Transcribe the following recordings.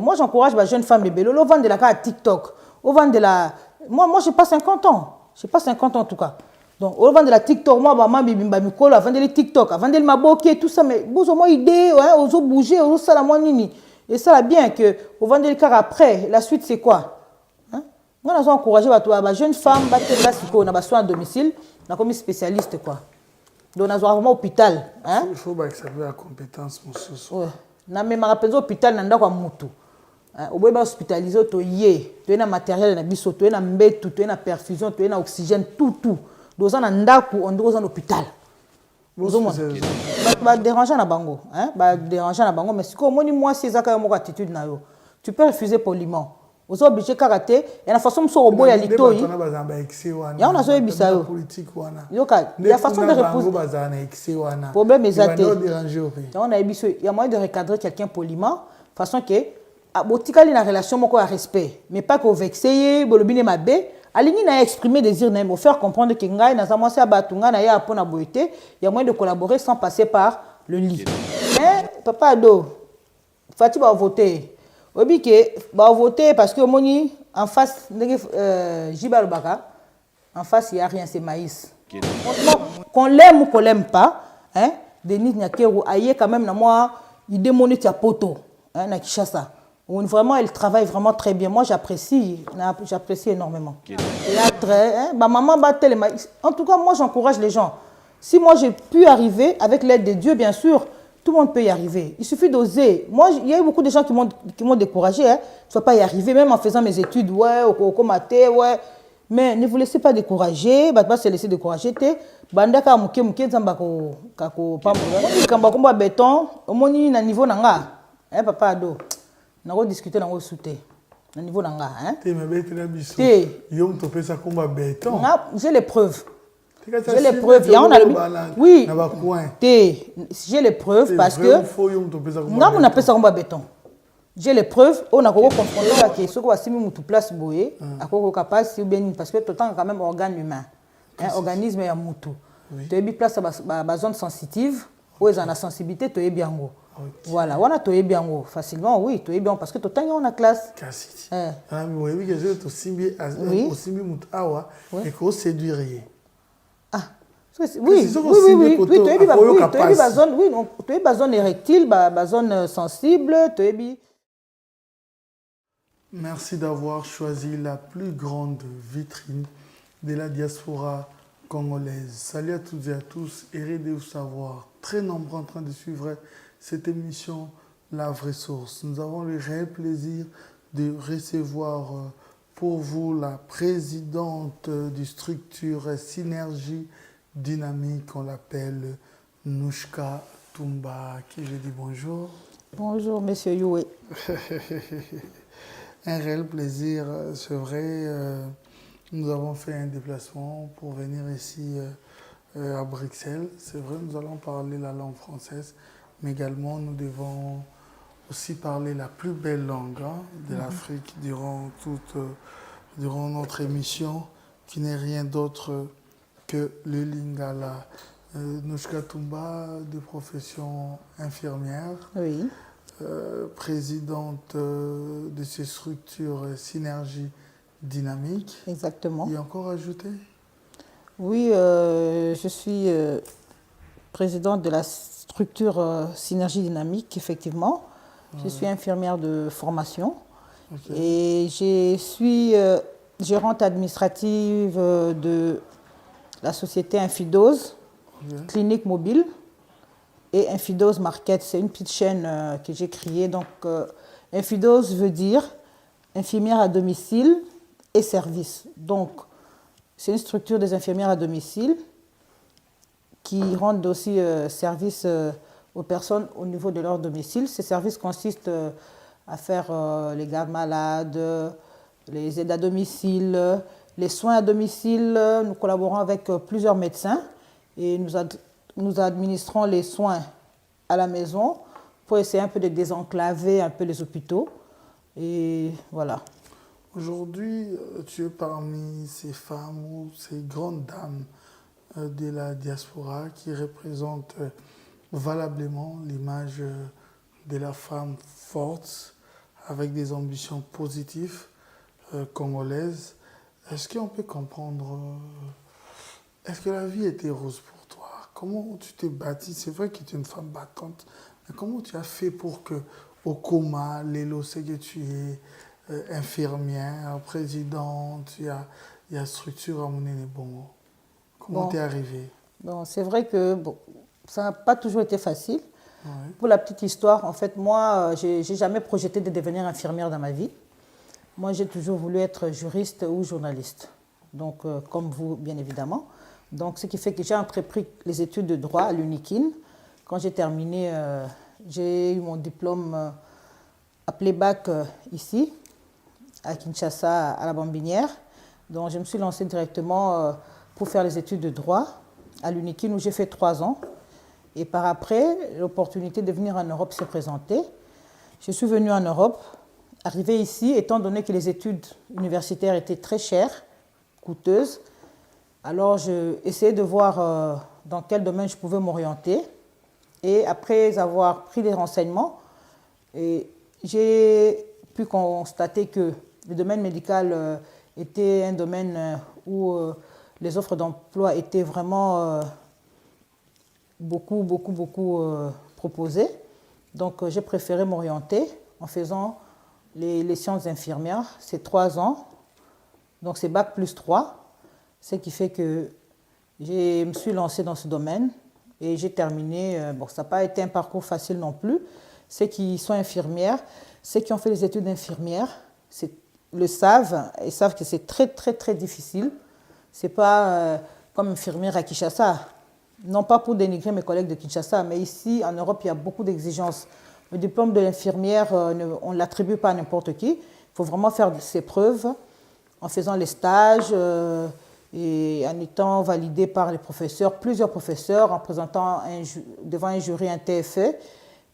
Moi, j'encourage les jeunes femmes bébés. Au vendre de la carte à TikTok. Au vendre de la... Moi je n'ai pas 50 ans. Je n'ai pas 50 ans en tout cas. Donc, au vendre de la TikTok, moi, maman, bibimba, mikolo, avant de les TikTok, avant de les maboké, tout ça, mais vous avez moins idée, aux autres bouger, aux autres ça la moins nini. Et ça, là, bien que, au vendre les car après, la suite, c'est quoi? Moi, nous avons encouragé les jeunes femmes, on a besoin à domicile, on a comme spécialiste, quoi. Donc, on a vraiment hôpital. Il faut accepter la compétence, mon sous. Oui. Na me rappelle hôpital nanda kwa mutu. Oboye ba hospitaliser to yé, to na matériel na biso, to na mbetu, to na perfusion, to na oxygène, tout. Doza na ndaku on doza na hôpital. Ba déranger na bango, ba déranger na bango mais si ko moni moi c'est ça ka mo attitude na yo. Tu peux refuser poliment. Ozo obligé karaté et la façon so obo ya litoi. Ya on a zo ebisa yo. Yoka, la façon de reposer. Problème exacté. On a ebisa, il y a moyen de recadrer quelqu'un poliment façon que botika li na relation moko à respect, mais pas ko vexer, bolobine mabe. Aligné na exprimer désir na mo faire comprendre que ngai na zamwasi abatunga na ya pona boité, il y a moyen de collaborer sans passer par le lit. Mais papa ado, fati ba voter. Obi que ba voter parce que moni en face Jibal Baka, en face il y a rien, c'est maïs. Qu'on l'aime ou qu'on l'aime pas, Denis Nyakeru aye quand même na moi il démonie tia poto, na Kishasa. Vraiment, elle travaille vraiment très bien. Moi, j'apprécie énormément. Théâtre, ma maman battait les maïs. En tout cas, moi, j'encourage les gens. Si moi, j'ai pu arriver, avec l'aide de Dieu, bien sûr, tout le monde peut y arriver. Il suffit d'oser. Moi, il y a eu beaucoup de gens qui m'ont découragé. Tu ne vas pas y arriver, même en faisant mes études, au maté, Mais ne vous laissez pas décourager. Ne pas se laisser décourager. Bandaka muke nzamba kako pambo. Kamba béton, au moins na niveau nanga. Papa ado. Nous avons discuté dans le soutien. Au niveau d'anga. J'ai les preuves. J'ai les preuves. Oui. J'ai les preuves parce que. Nous avons appelé ça comme béton. J'ai les preuves. On a confronté à qui ce qu'on a mis toute place boyé. À quoi capable si bien parce que tout le temps quand même organe humain. Un organisme est un moutou. Tu as mis place à la zone sensitive. Où ils ont la sensibilité, tu es bien gros. Voilà, on a toé bien facilement, oui, toé bien parce que tout le temps on a classe. Oui, que séduire. Ah, oui, tu es zone érectile, zone sensible, tu es. Merci d'avoir choisi la plus grande vitrine de la diaspora congolaise. Salut à toutes et à tous, heureux de vous savoir, très nombreux en train de suivre cette émission La Vraie Source. Nous avons le réel plaisir de recevoir pour vous la présidente du structure Synergie Dynamique, on l'appelle Nouchka Toumba, qui je dis bonjour. Bonjour, monsieur Youé. Un réel plaisir, c'est vrai. Nous avons fait un déplacement pour venir ici à Bruxelles. C'est vrai, nous allons parler la langue française. Mais également, nous devons aussi parler la plus belle langue de l'Afrique durant notre émission, qui n'est rien d'autre que le Lingala. Nouchka Toumba, de profession infirmière, oui. Présidente de ces structures Synergie Dynamique. Exactement. Et encore ajouté? Oui, je suis présidente de la structure Synergie Dynamique, effectivement. Je suis infirmière de formation. Et je suis gérante administrative de la société Infidose, clinique mobile, et Infidose Market. C'est une petite chaîne que j'ai créée. Donc, Infidose veut dire infirmière à domicile et service. Donc, c'est une structure des infirmières à domicile qui rendent aussi service aux personnes au niveau de leur domicile. Ces services consistent à faire les gardes malades, les aides à domicile, les soins à domicile. Nous collaborons avec plusieurs médecins et nous administrons les soins à la maison pour essayer un peu de désenclaver un peu les hôpitaux. Et voilà. Aujourd'hui, tu es parmi ces femmes ou ces grandes dames de la diaspora qui représentent valablement l'image de la femme forte avec des ambitions positives congolaises. Est-ce qu'on peut comprendre, est-ce que la vie était rose pour toi? Comment tu t'es bâtie? C'est vrai que tu es une femme battante, mais comment tu as fait pour que, au coma, Lélo sait que tu es infirmière, présidente, il y a structure à mon bon. Comment t'es arrivée? Bon, c'est vrai que bon, ça n'a pas toujours été facile. Ouais. Pour la petite histoire, en fait, moi, j'ai jamais projeté de devenir infirmière dans ma vie. Moi, j'ai toujours voulu être juriste ou journaliste. Donc, comme vous, bien évidemment. Donc, ce qui fait que j'ai entrepris les études de droit à l'UNIKIN. Quand j'ai terminé, j'ai eu mon diplôme appelé bac ici, à Kinshasa, à la Bambinière. Donc, je me suis lancée directement pour faire les études de droit à l'UNIKIN où j'ai fait 3 ans. Et par après, l'opportunité de venir en Europe s'est présentée. Je suis venue en Europe. Arrivée ici, étant donné que les études universitaires étaient très chères, coûteuses, alors j'ai essayé de voir dans quel domaine je pouvais m'orienter. Et après avoir pris des renseignements, j'ai pu constater que le domaine médical était un domaine où les offres d'emploi étaient vraiment beaucoup proposées. Donc j'ai préféré m'orienter en faisant les sciences infirmières. C'est 3 ans, donc c'est bac plus 3, ce qui fait que je me suis lancée dans ce domaine et j'ai terminé. Bon, ça n'a pas été un parcours facile non plus. Ceux qui sont infirmières, ceux qui ont fait les études d'infirmières, le savent, ils savent que c'est très difficile. Ce n'est pas comme infirmière à Kinshasa. Non pas pour dénigrer mes collègues de Kinshasa, mais ici, en Europe, il y a beaucoup d'exigences. Le diplôme de l'infirmière, on ne l'attribue pas à n'importe qui. Il faut vraiment faire ses preuves en faisant les stages et en étant validé par les professeurs, plusieurs professeurs, en présentant devant un jury un TFE.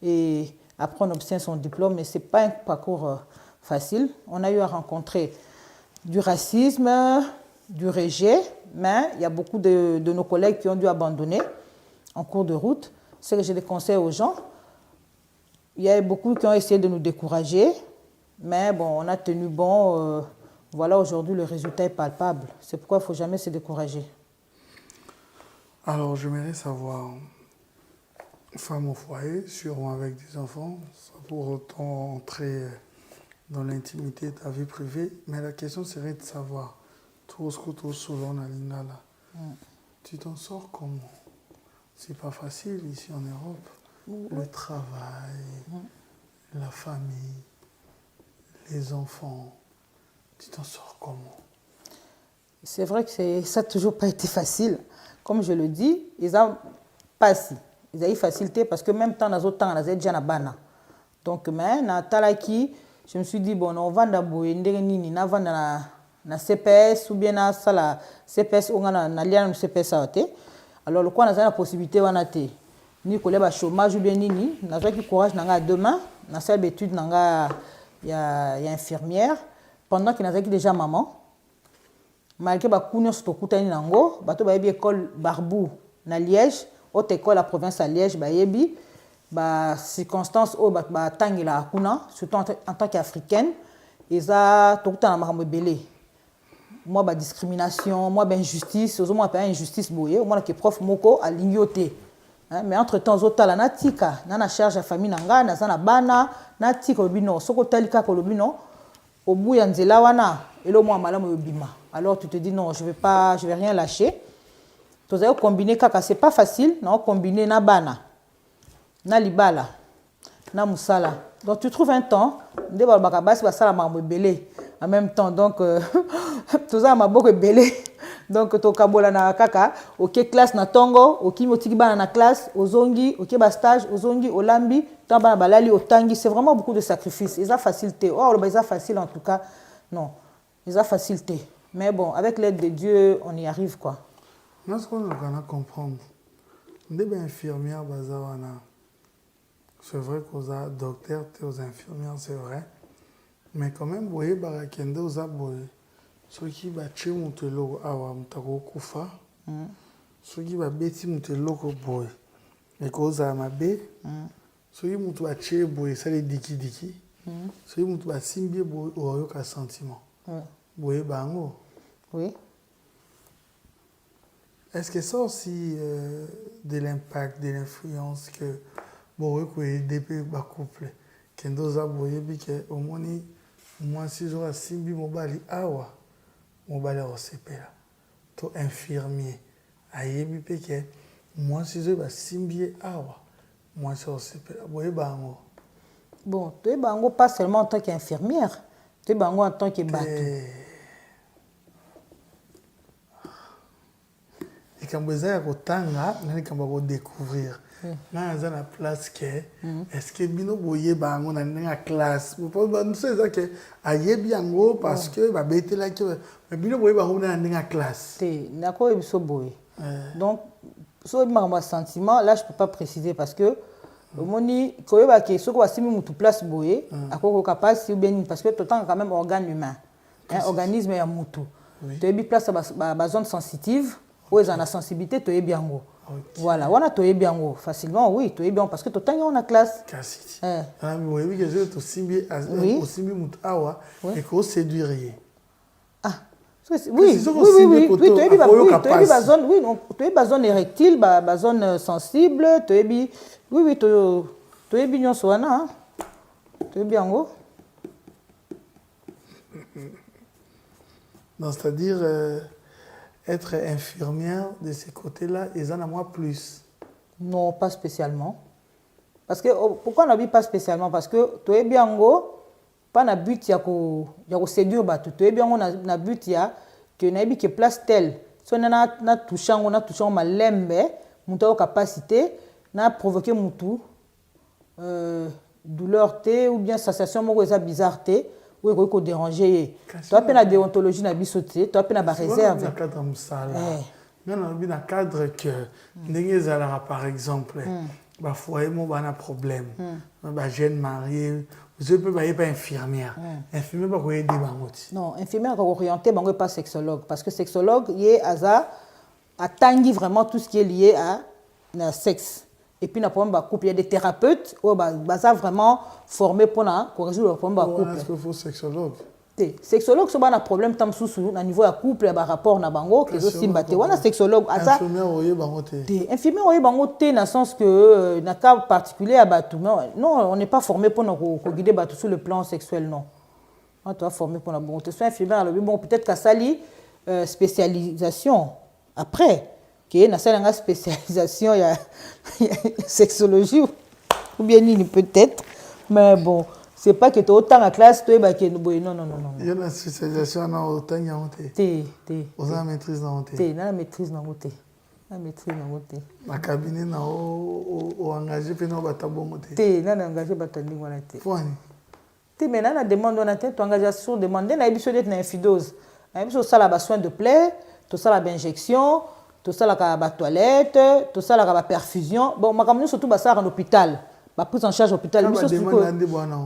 Et après, on obtient son diplôme, mais ce n'est pas un parcours facile. On a eu à rencontrer du racisme, du rejet, mais il y a beaucoup de nos collègues qui ont dû abandonner en cours de route. Ce que je les conseille aux gens, il y a beaucoup qui ont essayé de nous décourager, mais bon, on a tenu bon. Voilà, aujourd'hui, le résultat est palpable. C'est pourquoi il ne faut jamais se décourager. Alors, j'aimerais savoir, femme au foyer, sûrement avec des enfants, sans pour autant entrer dans l'intimité de ta vie privée, mais la question serait de savoir, tout ce que tu as selon la lingala, tu t'en sors comment? C'est pas facile ici en Europe. Le travail, la famille, les enfants, tu t'en sors comment? C'est vrai que ça n'a toujours pas été facile. Comme je le dis, ils n'ont pas si. Ils ont eu facilité parce que même temps, dans autres temps, ils ont déjà bana. Donc, mais, dans Talaki, je me suis dit, bon, on va dans na CPS ou bien na sala CPS ou na lien CPS aote. Alors le quoi na la possibilité wana te ni koleba chômage ou bien nini na qui courage nanga demain na salle d'étude nanga ya infirmière pendant que na déjà maman malgré ba kunyo sto kutani nango bato ba yebi école Barbou na Liège haute école la province à Liège ba yebi ba circonstances au ba tangila kuna surtout en tant qu'africaine eza to kutana makambo belé. Moi, bah, discrimination, moi, bah, injustice, moi, pas injustice, boye, moi, que prof moko a lignoté. Mais entre-temps, autres, la natika, na charge à famille nanga, na zana bana, natika obino, soko talika ko lobino, au bout yanzela wana, et le moi malamu yobima. Alors tu te dis non, je vais rien lâcher. Tu as combiné kaka, c'est pas facile, non, combiner na bana, na libala, na musala. Donc tu trouves un temps, de balbakabasi basala mambo belé. En même temps, donc, tout ça m'a beaucoup belé. Donc, to kabola na kaka, ok classe na tongo, ok motiki bana na classe, ozongi, ok ba stage, ozongi, olambi, tamba balali, otangi. C'est vraiment beaucoup de sacrifices. Ils ont facilité. Oh, ils ont facile en tout cas. Non, ils ont facilité. Mais bon, avec l'aide de Dieu, on y arrive quoi. Moi, ce qu'on doit comprendre, des infirmières, c'est vrai qu'aux docteurs, aux infirmières, c'est vrai. Mais quand même, vous voyez, barakende aux aboyés. Ceux qui battent moutelo awa mutako kufa. Ceux qui battent moutelo ko boy. Et cause à ma bé. Ceux qui moutou battent boy, ça les diki. soki moto basimbi boye oyoka sentiment boye bango. Oui. Est-ce que ça aussi de l'impact, de l'influence que boye ko aider pe ba couple kendo za boye bi ke omoni moi si zo asimbi mobali awa mobali osepela to infirmier ayebi pe ke moi si zo basimbi awa moi si osepela boye bango. Bon, tu es bango pas seulement en tant qu'infirmière, tu es bango en tant que bateau. Et quand vous avez kotanga, nani kamba ko découvrir. Na za na place que est-ce que bino boye bango na nga classe. Vous savez ça que ayebi yango parce que ba betela que mais bino boye bango na nga classe. Té, nako ebiso boye. Donc so ma sentiment là je peux pas préciser parce que moni koyeba ke soko wasimi mutu place boye akoko capacité ou bien parce que tout temps quand même organe humain un organisme ya mutu to yebi place ba zone sensitive ou ils en a sensibilité to yebi yango voilà wana to yebi yango facilement oui to yebi yango parce que tout temps on a classe kasi ami boyebi que je to simbi simbi mutu awa et ko séduire oui, tu as zone, oui, tu as zone érectile, zone sensible, tu as oui, tu as bien soana, tu as bien en haut. C'est-à-dire être infirmière de ces côtés-là, ils en ont moi plus. Non, pas spécialement. Parce que pourquoi on n'a pas spécialement? Parce que tu es bien en haut. Pas na but ya ko séduire bato to bien on a but ya que na bi que place telle so na touchant malembe muto capacité na provoquer mutu douleur té ou bien sensation moko eza bizarre té ou ko déranger to appelle la déontologie na biso té to appelle na ba réserve na cadre musala non na cadre que ndenge za par exemple ba foyer mo bana problème ba jeune marié je peux pas être infirmière. Infirmière pas aider bangoti. Non, infirmière ko orienté bango pas sexologue parce que sexologue yé aza attangi vraiment tout ce qui est lié à la sexe. Et puis na problème ba couple, il y a des thérapeutes ou baza vraiment formés pour na ko résoudre le problème ba couple. Est-ce qu'il faut sexologue? Sexologue so ba na problème tam susu na niveau ya couple ba rapport na bango que zo simbate wana sexologue ata infirmière oye bango té infirmière oye bango té na sens que na cas particulier à batou non on n'est pas formé pour nous guider batou sur le plan sexuel non on doit former pour la bon te soit infirmière alors bon peut-être qu'à sali spécialisation après que na sali nga spécialisation ya sexologie ou bien ni peut-être mais bon c'est pas que tu autant en classe tu es non. Il y a une spécialisation dans autant y a T. Vous avez maîtrise dans T. Na maîtrise dans T. Na maîtrise dans T. Ma cabinet na o engagé pe na batabo moté. T na engagé batandi wana T. Foni. T mais na demande on a tu engagation demander na biso d'être na infidose. Na biso ça la soin de plaie, tout ça la injection, tout ça la ba toilette, tout ça la perfusion. Bon makamno surtout ba ça en hôpital. Ba prise en charge hôpital biso demande bwana.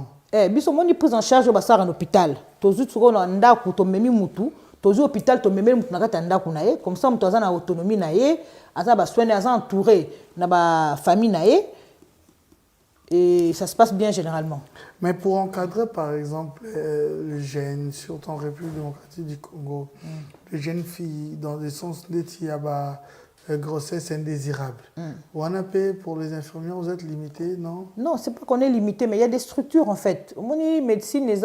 Biso moni prise en charge au basara en hôpital. Tozu tsoko na ndaku to memi mutu, tozu hôpital to memi mutu na kata ndaku na ye, comme ça mutu aza na autonomie na ye, aza ba soigné aza entouré na ba famille na ye. Et ça se passe bien généralement. Mais pour encadrer par exemple les jeunes, surtout en République démocratique du Congo, les jeunes filles dans le sens de grossesse indésirable. On a payé pour les infirmières, vous êtes limité, non? Non, c'est pas qu'on est limité, mais il y a des structures en fait. Mon médecine, les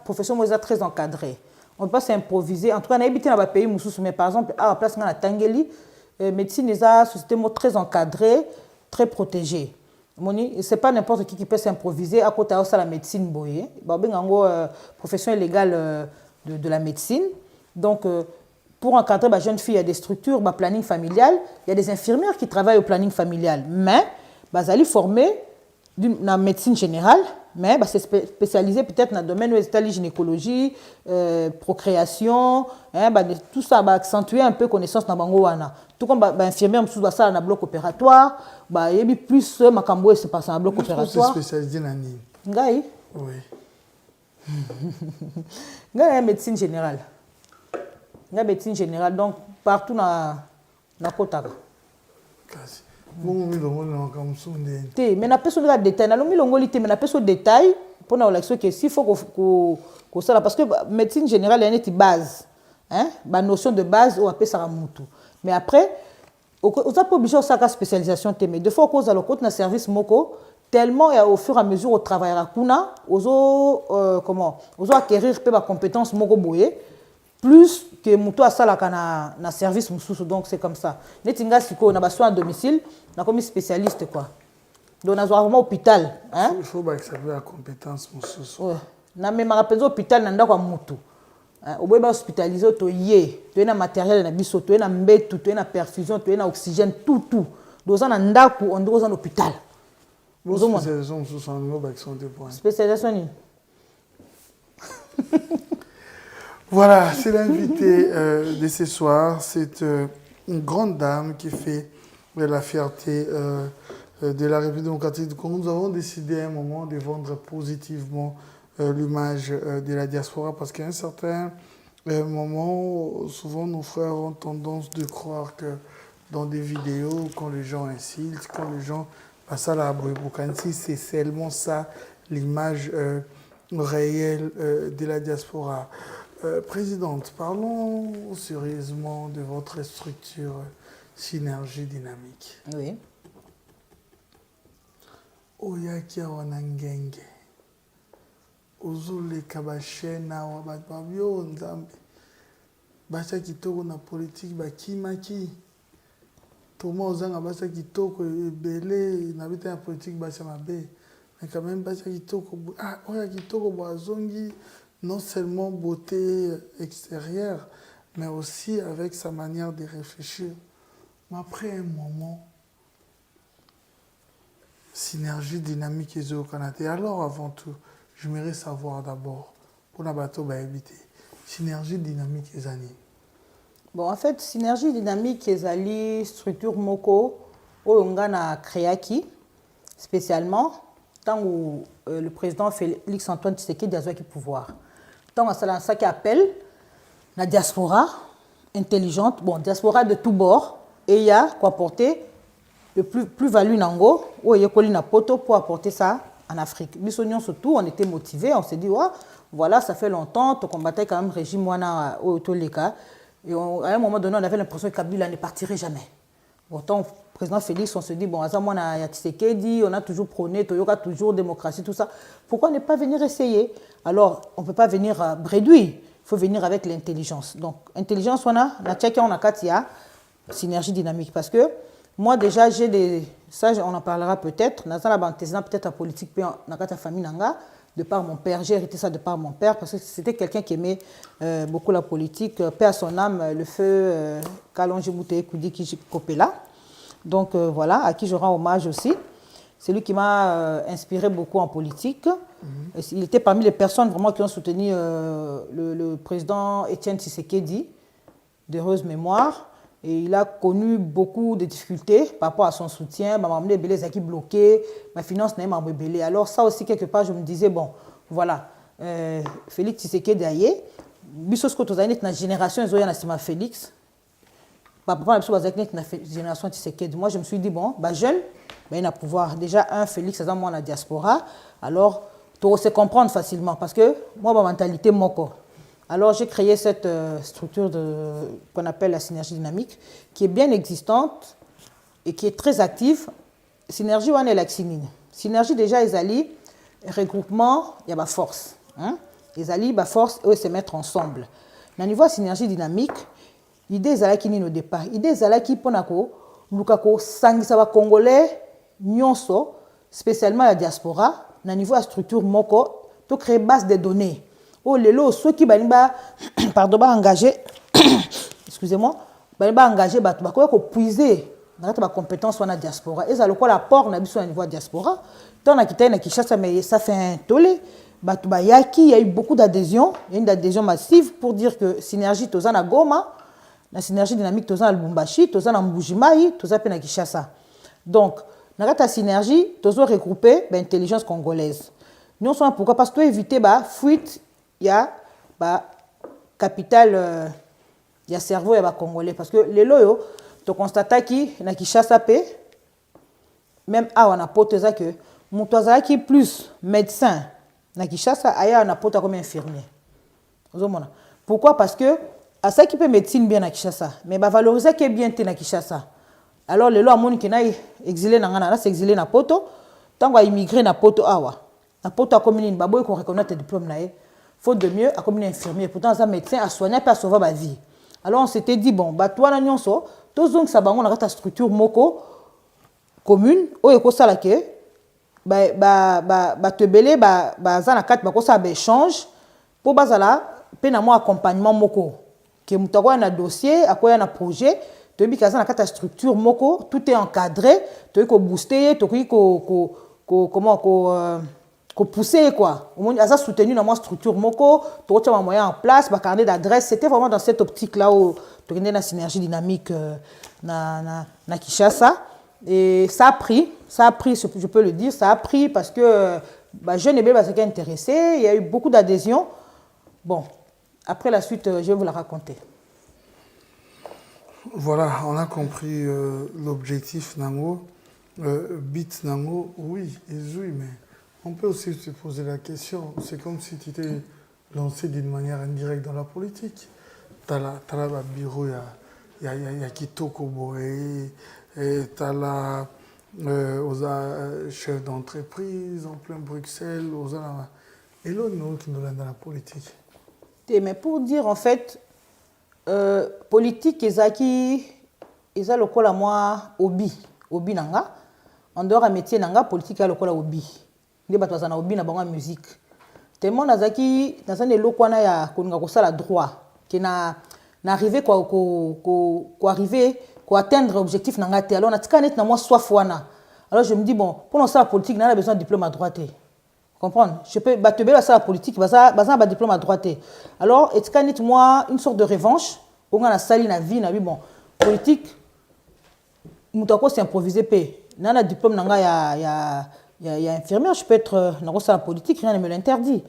profession est très encadrée. On ne peut pas s'improviser. En tout cas, on a habité dans le pays, mais par exemple, à la place de Tangeli, médecine, les société très encadrée, très protégée. Ce n'est pas n'importe qui peut s'improviser à côté de la médecine. Il y a une profession légale de la médecine. Donc, pour encadrer les jeunes filles, il y a des structures, le planning familial. Il y a des infirmières qui travaillent au planning familial. Mais, ils sont formés dans la médecine générale, mais c'est spécialisé peut-être dans le domaine de la gynécologie, procréation, tout ça va accentuer un peu connaissance dans Bangowana. Tout comme les infirmières sont dans le bloc opératoire, il y a plus de se passe dans le bloc opératoire. C'est spécialisé dans le Ngaï? Oui. Ngaï, médecine générale. La médecine générale, donc partout dans la Kotaka. Bon, oui, donc comme ça, mais na peso de détail, na lomi longoli te, mais na peso détail pour na l'action que s'il faut que ça parce que médecine générale il y a une base, hein, ba notion de base ou appelle ça mutu. Mais après, on a pas obligé de faire spécialisation te, mais deux fois qu'on a le côté na service moko tellement et au fur et à mesure au travail à kuna, ozo acquérir peu ba compétences moko boye. Plus que mutu asalaka na service mususu, donc c'est comme ça. Netinga siko na soins à domicile, na comme spécialiste quoi. Donc na vraiment hôpital, hein. Il faut accepter la compétence mususu. Ouais. Na même rappelez hôpital na ndako mutu. Oboye ba hospitaliser to yé, to na matériel na biso, to na mbetu, to na perfusion, to na oxygène, tout. Donc na ndako on doit en hôpital. Spécialisation mususu en niveau santé point. Spécialisation ni. Voilà, c'est l'invité de ce soir. C'est une grande dame qui fait la fierté de la République démocratique du Congo. Nous avons décidé à un moment de vendre positivement l'image de la diaspora parce qu'à un certain moment, souvent nos frères ont tendance de croire que dans des vidéos, quand les gens insultent, quand les gens passent à la Bouyeboukansi, c'est seulement ça l'image réelle de la diaspora. Présidente, parlons sérieusement de votre structure Synergie Dynamique. Oui. Oyaki wanangenge. Ozole kabashena wa babio nzambe. Bacha kitoko na politique bakimaki. Toma ozanga bacha kitoko ebele na bita ya politique bacha mabe. Mais quand même bacha kitoko oya kitoko boazongi. Non seulement beauté extérieure, mais aussi avec sa manière de réfléchir. Mais après un moment, Synergie Dynamique et au Canada. Alors avant tout, j'aimerais savoir d'abord, pour la bateau éviter, Synergie Dynamique et Zani. Bon, en fait, Synergie Dynamique et Zali, structure Moko, on a créé spécialement, tant où le président Félix Antoine Tshisekedi a eu pouvoir. Tant que c'est ça qui appelle la diaspora intelligente, bon, diaspora de tous bords, et il y a quoi apporter le plus-value nango, ou il y a na poto pour apporter ça en Afrique. Bissonion surtout, on était motivés, on s'est dit, ouais, voilà, ça fait longtemps, tu combattais quand même régime wana au Toleka, et à un moment donné, on avait l'impression que Kabila ne partirait jamais. Autant président Félix, on se dit, bon, on a Tshisekedi, on a toujours prôné, Toyoka, toujours démocratie, tout ça. Pourquoi ne pas venir essayer? Alors, on ne peut pas venir bredouille, il faut venir avec l'intelligence. Donc, intelligence, on a Katia, Synergie Dynamique. Parce que moi, déjà, j'ai des. Ça, on en parlera peut-être. Peut-être à politique, dans la famille Nanga, de par mon père. J'ai hérité ça de par mon père, parce que c'était quelqu'un qui aimait beaucoup la politique. Paix à son âme, le feu Kalonji Bouteye Koudi Kopela. Donc voilà, à qui je rends hommage aussi. C'est lui qui m'a inspiré beaucoup en politique. Il était parmi les personnes vraiment qui ont soutenu le président Étienne Tshisekedi, d'heureuse mémoire. Et il a connu beaucoup de difficultés par rapport à son soutien. Ma maman est qui bloqué, ma finance n'est pas belé. Alors ça aussi, quelque part, je me disais, bon, voilà, Félix Tshisekedi aye, bisosko tozani na génération ezoya na sima Félix. Papa na biso bazaki na génération Tshisekedi. Moi, je me suis dit, bon, bah jeune, il a pouvoir. Déjà, Félix, c'est moi la diaspora. Alors, tu se comprendre facilement parce que moi, ma mentalité, moko. Alors, j'ai créé cette structure qu'on appelle la synergie dynamique, qui est bien existante et qui est très active. Synergie, on est la synergie, déjà, ils allaient, regroupement, il y a ma force. Hein? Ils allaient, ma force, eux, se mettre ensemble. Au niveau de synergie dynamique, l'idée, ils allaient qui au départ. L'idée, ils allaient qui, pour nous, sangisa congolais, nyonso, spécialement la diaspora, au niveau de la structure moko, pour créer base de données. Oh, les lots, ceux qui pardon, engagé, excusez-moi, engagé, puiser dans la compétence sur la diaspora. Et ça, le quoi l'apport au niveau de la diaspora. Tant qu'on a quitté Kinshasa, mais ça fait un tollé. Il y a eu beaucoup d'adhésions, il y a une adhésion massive pour dire que synergie, tu as Goma, la synergie dynamique, tu as Lubumbashi, tu as Mbujimai, tu as Kinshasa. Donc, dans la synergie, tu as regroupé l'intelligence congolaise. Nous sommes pourquoi? Parce que tu as évité fuite. Il y a capital, il y a cerveau, il y a congolais. Parce que les loyaux, tu constates qu'il y a Kinshasa, même awa na poto eza que moto azalaki plus médecin na Kinshasa aya na poto comme infirmier. Pourquoi? Parce que à ça qui peut médecine bien na Kinshasa, mais ba valoriser que bien te na Kinshasa. Alors le lo amoni ki na exilé na ngana, là c'est exilé na poto, tango a immigré na poto awa. Na poto a commune ba boy ko reconnaître diplôme na ye. Faute de mieux a commune infirmier, pourtant ça médecin a soigné pas sauver ma vie. Alors on s'était dit bon, ba toi na nyonso, to zong sa bango na ta structure moko commune o eko sala ke ba te belé ba za na carte ba ko sa ba échange pour bazala pe na mo accompagnement moko que mutako na dossier akoya na projet to bi kaza na carte structure moko tout est encadré to ko booster to ko comment ko pousser quoi au moins ça soutenu dans moi structure moko to ko tama moyen en place ba carnet d'adresse c'était vraiment dans cette optique là où to gagner la synergie dynamique na Kinshasa. Et ça a pris, je peux le dire, ça a pris parce que jeune et bébé s'est intéressé, il y a eu beaucoup d'adhésion. Bon, après la suite, je vais vous la raconter. Voilà, on a compris l'objectif Nango, Bit Nango, oui, mais on peut aussi se poser la question, c'est comme si tu t'es lancé d'une manière indirecte dans la politique. Tu as la bureau, il y a Kitoko Boé, et tu as la chef d'entreprise en plein Bruxelles, et l'autre qui nous l'a dans la politique. Mais pour dire en fait, politique, ils ont le col à moi, obi nanga, en dehors un métier nanga, politique a le col à obi. Des bâtons en obi na bango musique. Tellement nazaki, dans un élo na ya konga kosala droit, qui na arrivé quoi arriver atteindre l'objectif nangate. Alors, on a net na moi soif wana. Alors, je me dis, bon, pour lancer la politique, on a besoin de diplôme à droite. Comprendre? Je peux battre la politique, un diplôme à droite. Alors, et net moi une sorte de revanche. On a sali na vie, na vie, bon, politique, moutako c'est improvisé. Dans le diplôme, il y a infirmière, je peux être dans la politique, rien ne me l'interdit.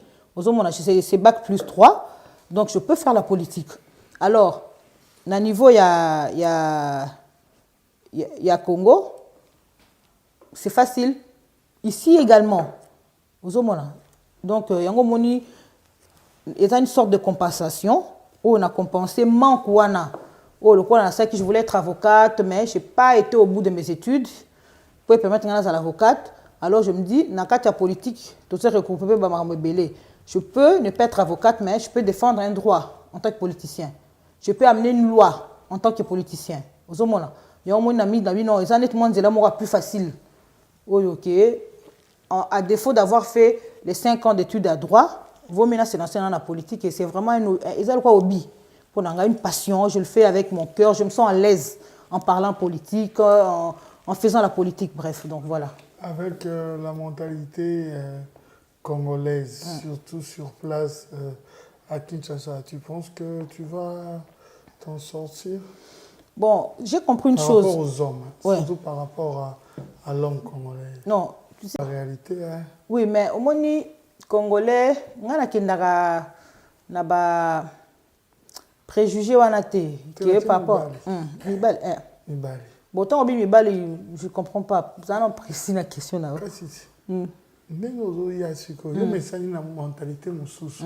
C'est bac plus 3, donc je peux faire la politique. Alors, na niveau il y a Congo, c'est facile. Ici également, donc yango moni il y a une sorte de compensation où on a compensé manque wana. Oh le quoi ça que je voulais être avocate mais je n'ai pas été au bout de mes études pour permettre à l'avocate. Alors je me dis na kati politique tout ça recouper ba belé. Je peux ne pas être avocate mais je peux défendre un droit en tant que politicien. Je peux amener une loi en tant que politicien. Il y a un ami dans non, ils en est plus facile. À défaut d'avoir fait les 5 ans d'études à droit, vaut mieux se lancer dans la politique et c'est vraiment ils ont quoi hobby. Pour une passion, je le fais avec mon cœur, je me sens à l'aise en parlant politique, en faisant la politique, bref, donc voilà. Avec la mentalité congolaise, surtout sur place à Kinshasa, tu penses que tu vas t'en sortir? Bon, j'ai compris une chose. Par rapport aux hommes, surtout par rapport à l'homme congolais. Non, tu sais. La réalité, hein? Oui, mais au moins, Congolais, on a ba préjugé wanate qui est par rapport. Mibali. Bon, tant que Mibali, je ne comprends pas. Vous avez précis la question là. Il y a une mentalité moussous.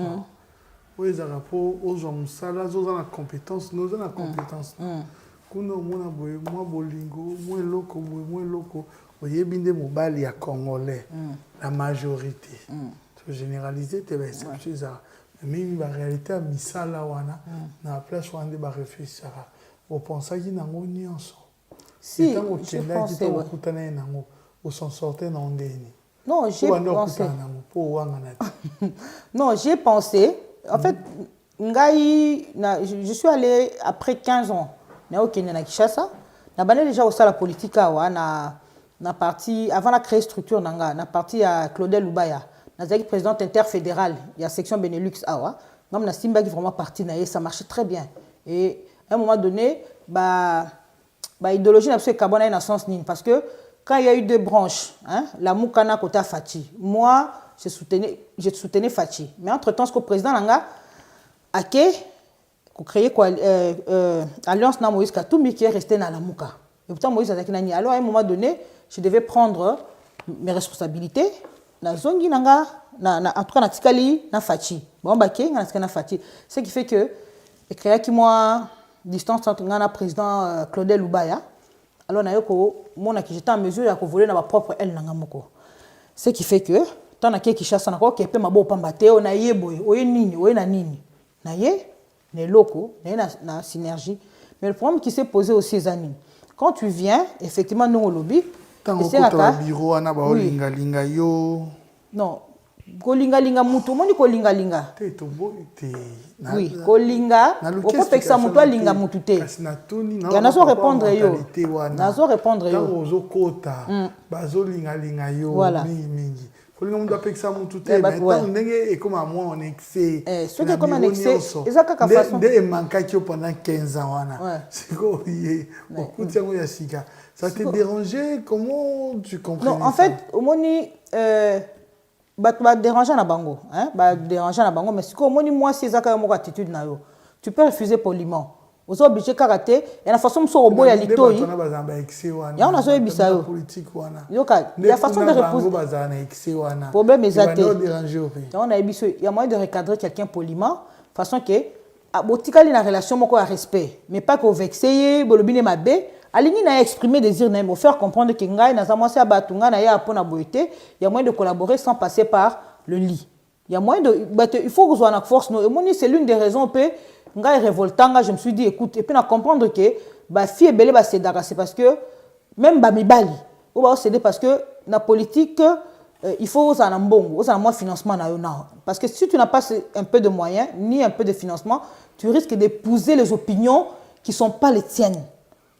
Oui, ils ont la compétence, nous avons la compétence. Kuna mona boye moi bolingo moi loko oye binde mobali ya congolais la majorité to généraliser te ba exception ça mais la réalité a misala wana na place wande ba réfléchir au penser ki nango nyonso si je pense que nango au s'en sortir na ndeni. Non, j'ai pensé. Non, j'ai pensé en fait je suis allé après 15 ans au Kenya na Kinshasa na bana déjà au la politique na parti avant la créer structure nanga na parti à Claudel Lubaya na zaki présidente interfédérale il y a section Benelux awa même na Simba qui vraiment parti na ça marchait très bien et à un moment donné idéologie na carbone na sens nini parce que quand il y a eu deux branches la Mukana Kota Fachi moi je soutenais Fachi mais entre-temps ce que le président nanga a créé quoi alliance na Moïse Katumbi qui est resté dans la Muka Et pourtant, Moïse a dit nani. Alors, à un moment donné, je devais prendre mes responsabilités. Na zongi nanga, en tout cas, na tikali, na fachi. Bon, baké, na fachi. Ce qui fait que, créa qui moi, distance entre le président Claudel Loubaya. Alors, j'étais en mesure de voler dans ma propre aile. Ce qui fait que, tant que je chasse, je peux m'abou pambate, on a yeboy, on a nini, on a nini. Na ye, ne loko, na synergie. Mais le problème qui s'est posé aux 6 années, quand tu viens, effectivement, nous au lobby, c'est un bureau, on a linga linga yo. Non, kolinga linga mutu, moni kolinga linga. Oui, kolinga, on peut faire ça mutu linga mutu te. Ya nazo répondre yo. Nazo répondre yo. Ozo kota, bazo linga linga yo. Voilà. Mingi. Kolinga mutu apek ça mutu te, mais tant ndenge et comme à moi on excès. Ce qui est comme un excès, ezaka ka façon. De manka ki pendant 15 ans wana. C'est quoi yé. Beaucoup de ya sika. Ça t'a dérangé? Comment tu comprends? Non, en fait, au moni ba déranger na bango, hein? Ba déranger na bango, mais si au moni moi c'est ça quand même attitude na yo. Tu peux refuser poliment. Aux obligés karaté et la façon so robo ya litoi. Ya on a so ebisa yo. Yoka, il y a façon de repousser. Problème exact. On a ebisa, il y a moyen de recadrer quelqu'un poliment façon que abotikali na relation moko à respect, mais pas que vexer, bolobine mabe. Aligné n'a exprimé désir n'a faire comprendre que ngai na zamosi abatunga na ya pona boité, il y a moyen de collaborer sans passer par le lit. Il y a moyen de il faut que vous en force no. Et moi c'est l'une des raisons que ngai révoltanga, je me suis dit écoute et puis na comprendre que ba fille belé ba cédara c'est parce que même ba mibali ou ba céder parce que na politique il faut aux anambongo, aux moins financement na yo na. Parce que si tu n'as pas un peu de moyens ni un peu de financement, tu risques d'épouser les opinions qui sont pas les tiennes.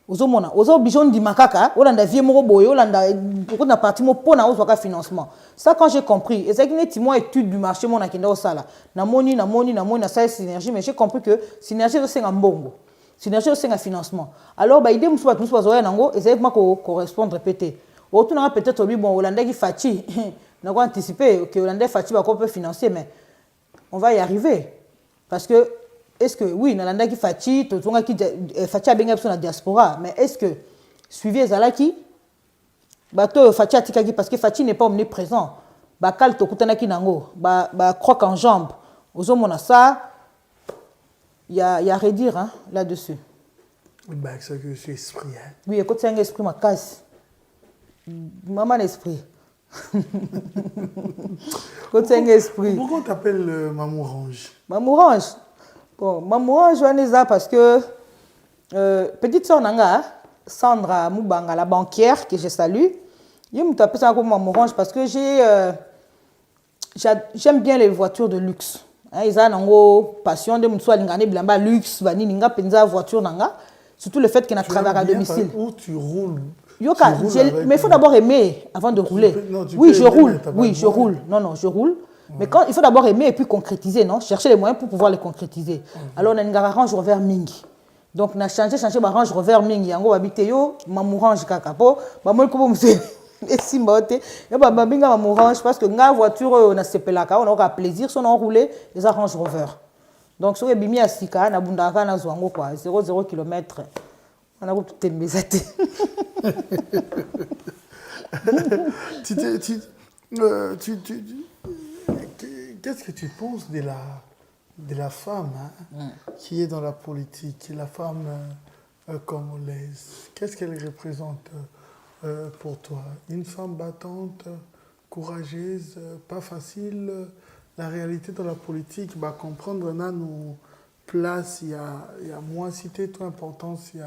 Ozomona obligé di makaka olanda vie moko boyo olanda na parti mo pona ozwaka financement ça quand j'ai compris exactement moi étude du marché mon akenda osala na moni na ça synergie mais j'ai compris que synergie c'est un mbongo synergie c'est un financement alors ba idée musu bazoya nango exactement correspondre pété otuna peut-être obi bon olanda ki fachi na ko anticiper que olanda fachi ba ko peut financer mais on va y arriver parce que est-ce que oui nalanda ki fachi to tonga ki fachi abenga biso na diaspora mais est-ce que suivi ezalaki bato fachi atikaki parce que fachi n'est pas omniprésent bakal to kutanaki nango ba croque en jambe ozomona ça il y a à redire hein là-dessus. Bah ça que c'est esprit hein. Oui écoute c'est un esprit ma casse maman esprit écoute c'est un esprit. Pourquoi on t'appelle Mamourange? Mamourange. Bon, maman Joanesa parce que petite sœur nanga Sandra Mubanga la banquière que je salue, il me tape ça comme maman Orange parce que j'aime bien les voitures de luxe. Hein, ils ont une passion de m'soa lingane blamba luxe vani ninga penza voiture nanga surtout le fait qu'elle a travaillé à domicile. Où tu roules? Yoka, mais il faut d'abord aimer avant de rouler. Oui, je roule. Oui, je roule. Non, je roule. Mais quand il faut d'abord aimer et puis concrétiser, non? Chercher les moyens pour pouvoir les concrétiser. Alors on a une Range Rover Mingi. Donc on a changé ma Range Rover Mingi. Yango habité yo, Mamourange kakapo, ba moi ko monsieur et simbote. Ya ba binga Mamourange parce que nga voiture on a sepelaka, on aura plaisir si on rouler les Range Rover. Donc sur bimi asika na bundaka na zwango quoi, 0 km. On a tout tembezate. Qu'est-ce que tu penses de la femme qui est dans la politique, la femme congolaise? Qu'est-ce qu'elle représente pour toi? Une femme battante, courageuse, pas facile. La réalité dans la politique, comprendre nos places, il y a moins cité, ton importance, il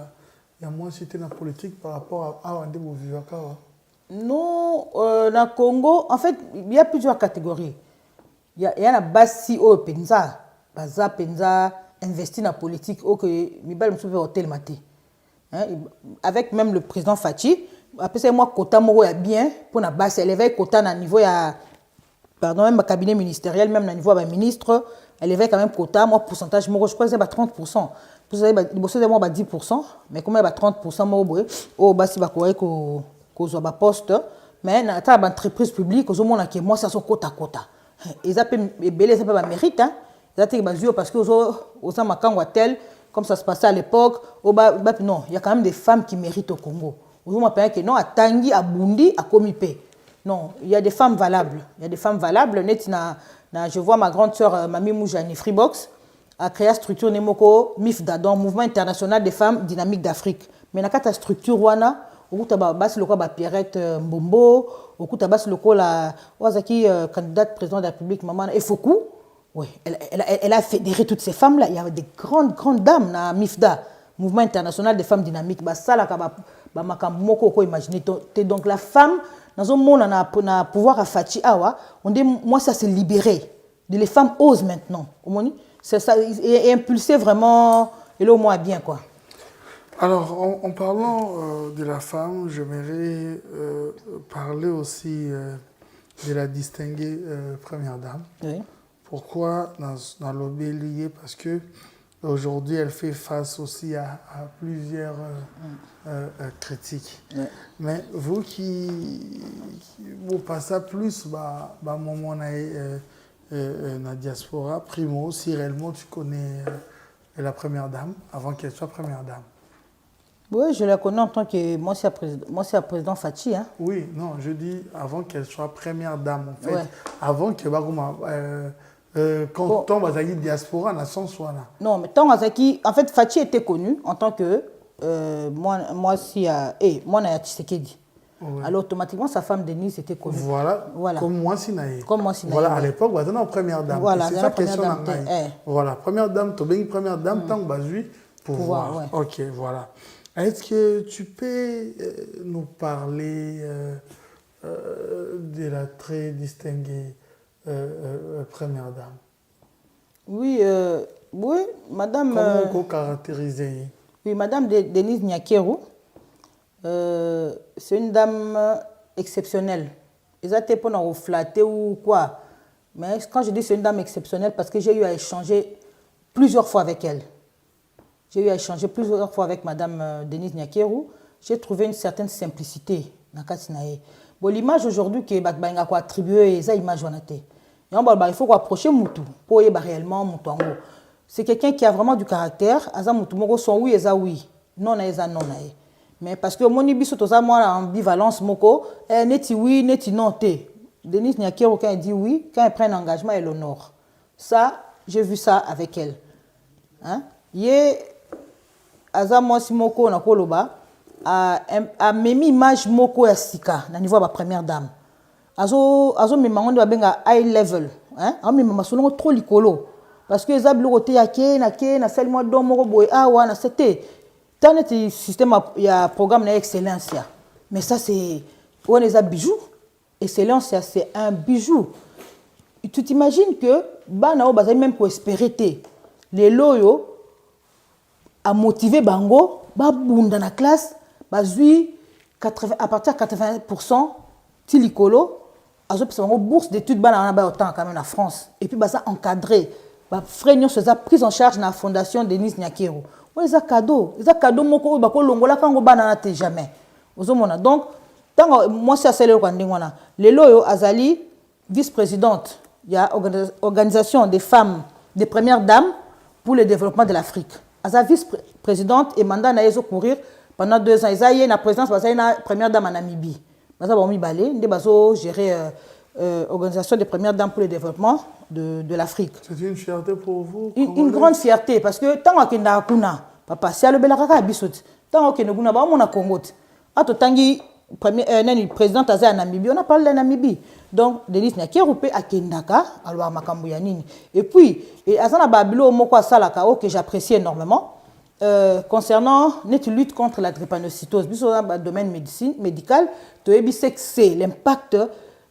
y a moins cité dans la politique par rapport à Wande Bovivaka. Non, dans le Congo, en fait, il y a plusieurs catégories. Il y a la base si au penza, baza penza investi dans la politique au que Mibal me hôtel maté. Avec même le président Fachi, après c'est moi quota moro ya bien pour na base élever quota na niveau ya pardon même cabinet ministériel même na niveau ya ministre, élever quand même quota moi pourcentage moro je crois que c'est 30%. Vous savez c'est moi 10%, mais comment 30% moro boy au basi ba ko zo ba poste mais na ta entreprise publique au monde que moi ça son quota. Ils appellent belé ça pas mérite hein ils appellent basio parce que aux makango tel comme ça se passait à l'époque. Non, il y a quand même des femmes qui méritent au Congo. Vous m'appelez que non, à Tanguy, à Bundi, à Komipé. Non, il y a des femmes valables. Il y a des femmes valables. Je vois ma grande sœur, Mami Moujani, Freebox, a créé la structure Nemoko MIFDA, donc Mouvement international des femmes dynamiques d'Afrique. Mais dans la structure, wana, au bas le quoi Pierrette Mbombo, au coup bas le quoi la Wazaki candidate président de la République maman Efoku. Oui, elle a fédéré toutes ces femmes là. Il y a des grandes dames na MIFDA, Mouvement international des femmes dynamiques. Bah ça là ba makamoko ko imaginer donc la femme dans un monde na pouvoir à Fati awa, on dit moi ça c'est libéré. Les femmes osent maintenant. C'est ça et impulser vraiment et là au moins bien quoi. Alors, en parlant de la femme, j'aimerais parler aussi de la distinguée première dame. Oui. Pourquoi dans l'obélier? Parce que aujourd'hui, elle fait face aussi à plusieurs critiques. Oui. Mais vous qui vous passez plus, moment la diaspora, primo, si réellement tu connais la première dame, avant qu'elle soit première dame. Oui, je la connais en tant que moi c'est la président Fati. Hein. Oui, non, je dis avant qu'elle soit première dame, en fait. Ouais. Avant que quand Tom Azaki diaspora n'a son soit là. Non, mais Tom Azaki, en fait, Fati était connu en tant que moi si moi na Tshisekedi. Ouais. Alors automatiquement sa femme Denise était connue. Voilà. Comme moi si naïe. Comme moi si naïe. Voilà, à l'époque, on était première dame. Voilà, c'est ça question dame. Voilà, première dame, tu bien première dame, tant que pouvoir. Ouais. OK, voilà. Est-ce que tu peux nous parler de la très distinguée première dame? Oui, madame... Comment on peut caractériser? Oui, madame Denise Nyakeru, c'est une dame exceptionnelle. Ils étaient pour nous flatter ou quoi. Mais quand je dis c'est une dame exceptionnelle, parce que j'ai eu à échanger plusieurs fois avec elle. J'ai eu à échanger plusieurs fois avec Madame Denise Nyakeru. J'ai trouvé une certaine simplicité dans Katinae. Bon, l'image aujourd'hui que Bakbainga a attribuée, c'est l'image il faut approcher Moutou pour y réellement Moutou. C'est quelqu'un qui a vraiment du caractère. Aza Moutou Moko son oui et ça oui. Non et ça non. Mais parce que mon ibiso toza moi ambivalence Moko, neti oui, neti non té. Denise Nyakeru quand elle dit oui, quand elle prend un engagement, elle honore. Ça, j'ai vu ça avec elle. Hein? Aza mwasi moko na koloba a memi image moko ya sika na niveau ba première dame azo memango de benga high level hein a memi masolongo trop likolo parce que eza biloko te yake na sel mo do moko boy awa na c'était tant et système ya programme na excellence ya mais ça c'est on eza bijou excellence c'est un bijou. Tu t'imagines que bana o bazali même pour espérer te les loyo a motivé bango ba bunda na classe bazui à partir de 80% tilikolo azo pesa bango bourse d'études bana ba autant quand même en France et puis baza encadré ba frais nyonso za prise en charge na fondation Denise Nyakeru ouais za cadeau moko ba ko longola kango bana na te jamais ozomona donc tant moi c'est celle ko ndingwana lelo yo azali vice-présidente il y a organisation des femmes des premières dames pour le développement de l'Afrique. Asa vice-présidente et mandat na yezo courir pendant 2 ans. Isaïe na présidence basai na première dame en Namibie. Basa ba mi balé, ndé bazo gérer organisation des premières dames pour le développement de l'Afrique. C'est une fierté pour vous? Une grande fierté parce que tant akenda kuna papa si alobela kaka bisoti. Tant okenda kuna ba mona Congo. Ato tangi premier présidente asa na Namibie, on a parlé de Namibie. Donc Denise Nyakeru pe akendaka alors makambo ya nini. Et puis azana babilo moko asalaka que j'apprécie énormément concernant notre lutte contre la drépanocytose. Biso dans le domaine médical, tu ebi c'est l'impact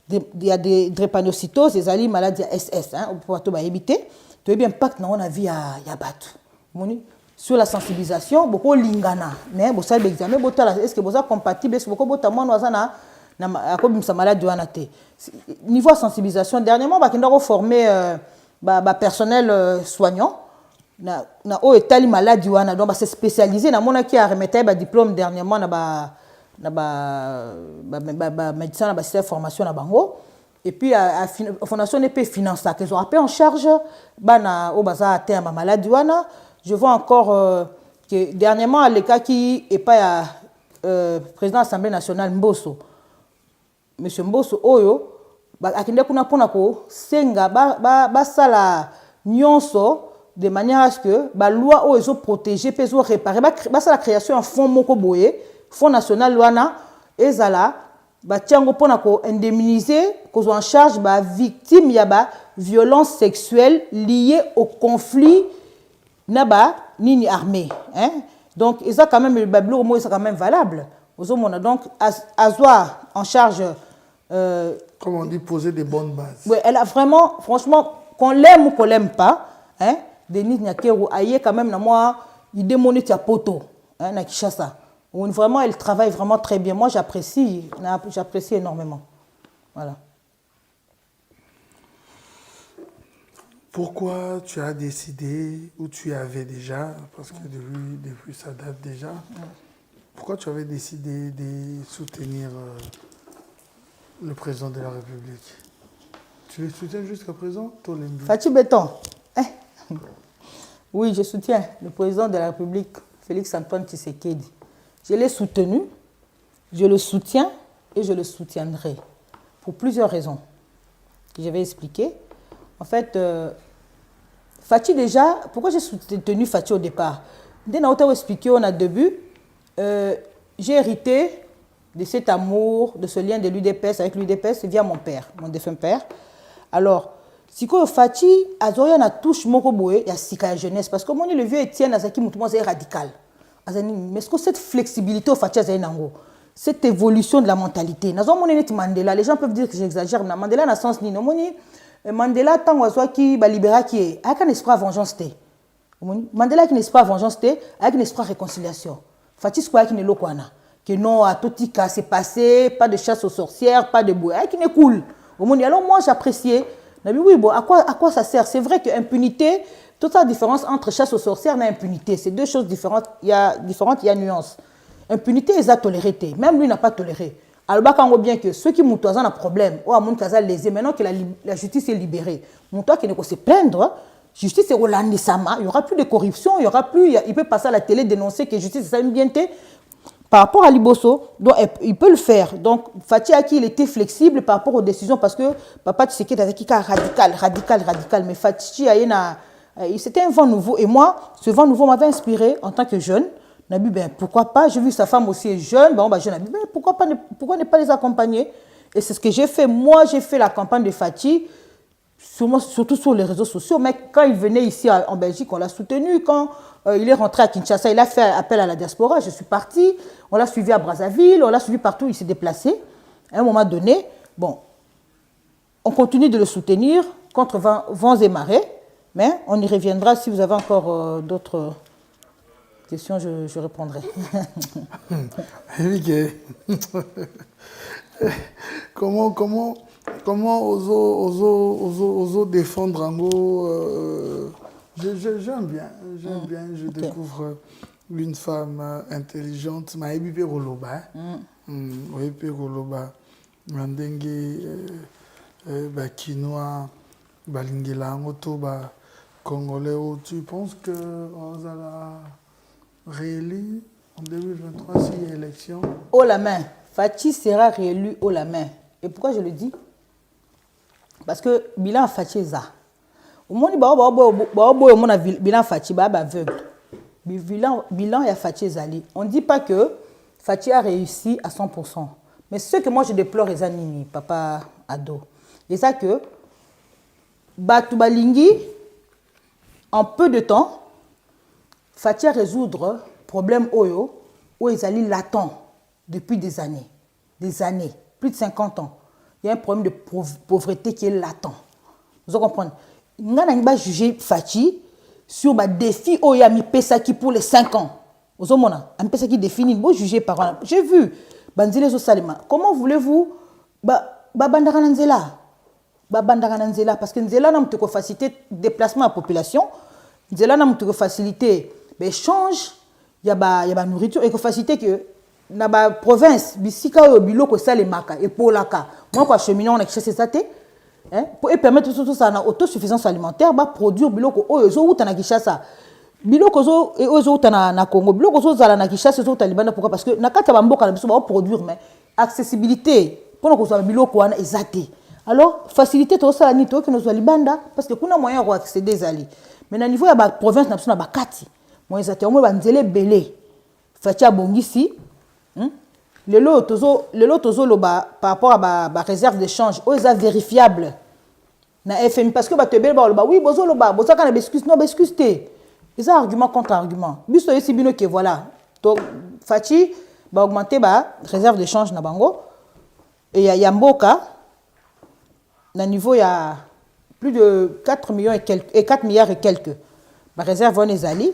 il y a des drépanocytoses, des ali maladies SS hein, pour to ba éviter. Tu ebi impact na on a vie ya batu. Moni sur la sensibilisation beaucoup lingana mais bo ça l'examen botala est-ce que boza compatible est-ce que beaucoup botamona azana na akobimisa maladie wana te niveau sensibilisation dernièrement ba kinda ko former ba personnel soignant na o etali maladie wana donc ba se spécialiser na mona ki a remettre ba diplôme dernièrement na ba médecin na ba système formation na bango et puis a fondation ne peut financer qu'ils ont appelé en charge bana o baza terme maladie wana je vois encore que dernièrement, le cas qui est pas président de l'Assemblée nationale, Mbosso, M. Mbosso, Oyo, akende kuna pona ko senga ba sala nyonso de manière à ce que la loi o ezo protéger pe ezo réparer ba sala création en fonds moko boye fonds national wana ezala ba tiango pona ko indemniser ko en charge ba victime ya ba violence sexuelle liée au conflit na ba nini armé hein. Donc ça quand même le bablo mo c'est quand même valable ozo mona donc azwa en charge comme on dit, poser des bonnes bases. Oui, elle a vraiment, franchement, qu'on l'aime ou qu'on l'aime pas, hein, Denis Nyakeru, aïe quand même, moi, il démonite ya poto, hein, na Kishasa. Vraiment, elle travaille vraiment très bien. Moi, j'apprécie énormément. Voilà. Pourquoi tu as décidé, ou tu avais déjà, parce que depuis ça date déjà, pourquoi tu avais décidé de soutenir le président de la République? Tu le soutiens jusqu'à présent, Fatou Béton. Oui, je soutiens le président de la République, Félix Antoine Tshisekedi. Je l'ai soutenu, je le soutiens et je le soutiendrai. Pour plusieurs raisons que je vais expliquer. En fait, Fatou déjà, pourquoi j'ai soutenu Fatou au départ? Dès que j'ai expliqué au début, j'ai hérité de cet amour, de ce lien de l'UDPS avec l'UDPS via mon père, mon défunt père. Alors, si que Fati Azoya na touche moko boye ya sika jeunesse parce que mon le vieux Étienne azaki mutu c'est radical. Azani mais est-ce que cette flexibilité au Fati azali nango, cette évolution de la mentalité. Nazo moni net Mandela, les gens peuvent dire que j'exagère mais Mandela na sens ni no moni Mandela tant wazwa ki ba libéra qui a un espoir vengeance té. Mandela qui n'espère vengeance té, avec un espoir réconciliation. Fati quoi qui ne lokwana. Que non, à tout cas, c'est passé, pas de chasse aux sorcières, pas de bouée, qui n'est cool. Alors moi, j'appréciais. Oui, bon, à quoi ça sert? C'est vrai que l'impunité, toute la différence entre chasse aux sorcières et impunité, c'est deux choses différentes. Il y a nuance. Impunité, ils ont toléré. Même lui n'a pas toléré. Alors, quand on voit bien que ceux qui ont un problème, ou à mon cas, maintenant que la justice est libérée, mon toi qui ne peut se plaindre, justice est Rolande Sama, il n'y aura plus de corruption, il peut passer à la télé dénoncer que justice est bien. Par rapport à Liboso, donc, il peut le faire. Donc, Fatou Aki, il était flexible par rapport aux décisions parce que Papa Tshisekedi avait été radical. Mais Fatou, c'était un vent nouveau. Et moi, ce vent nouveau m'avait inspiré en tant que jeune. Nabi, ben, pourquoi pas? J'ai vu sa femme aussi jeune. Jeune, Nabi, ben, pourquoi ne pas les accompagner? Et c'est ce que j'ai fait. Moi, j'ai fait la campagne de Fatou, surtout sur les réseaux sociaux. Mais quand il venait ici en Belgique, on l'a soutenu. Quand il est rentré à Kinshasa, il a fait appel à la diaspora. Je suis partie. On l'a suivi à Brazzaville, on l'a suivi partout. Il s'est déplacé. À un moment donné, bon, on continue de le soutenir contre vents et marées. Mais on y reviendra. Si vous avez encore d'autres questions, je répondrai. Comment oser défendre en gros j'aime bien, je découvre une femme intelligente, Maïbi Peroloba, oui Peroloba, Mandenge, Bakinois, Balingela, Motoba, Congolais. Tu penses que on va réélu en 2023 s'il y a élection? Haut la main, Fatou sera réélu haut la main. Et pourquoi je le dis? Parce que bilan Fatou est ça. Au moins, bilan Fatou est aveugle. Bilan et Fatou Zali. On ne dit pas que Fatou a réussi à 100%. Mais ce que moi je déplore, c'est Zanini, papa ado. Et ça que Batu Balingi, en peu de temps, Fatou a résoudre problème Oyo, où ils allaient latent depuis des années, plus de 50 ans. Il y a un problème de pauvreté qui est latent. Vous comprenez? On a jugé Fatou sur le défi Oyami Pesaki pour les 5 ans. Vous avez un Pesaki défini, vous jugez par an. J'ai vu, Banzile Salima. Comment voulez-vous Babandaranzela? Parce que Nzela n'a pas facilité le déplacement à la population. Nzela n'a pas facilité l'échange, il y a la nourriture, et facilité que dans la province, bisika ou biloko salemaka et pour la cas. Moi quoi cheminant on a cherché ça pour permettre tout ça une autosuffisance alimentaire, bah produire biloko oyo zo uta na Kinshasa. biloko ozo na Congo biloko ozo zala na Kinshasa ozo talibana pourquoi parce que na kata ba mboka na biso ba produire mais accessibilité pour ko zo biloko wana ezate alors facilité to ça ni to que nous libanda parce que kuna moyen pour accéder zali mais na niveau ya ba province na biso na ba kati moyen ezate au moins ba nzele belé fatia bongisi lelo tozo loba par rapport à ba réserve d'échange o eza vérifiable na FMI parce que ba tebele ba loba oui bozo loba boza kana excuse non excuse té ils ont argument contre argument biso yesi bino que voilà to fachi ba augmenter ba réserve d'échange na bango et ya mboka na niveau ya plus de 4 millions et quelques et 4 milliards et quelques ba réserve on ezali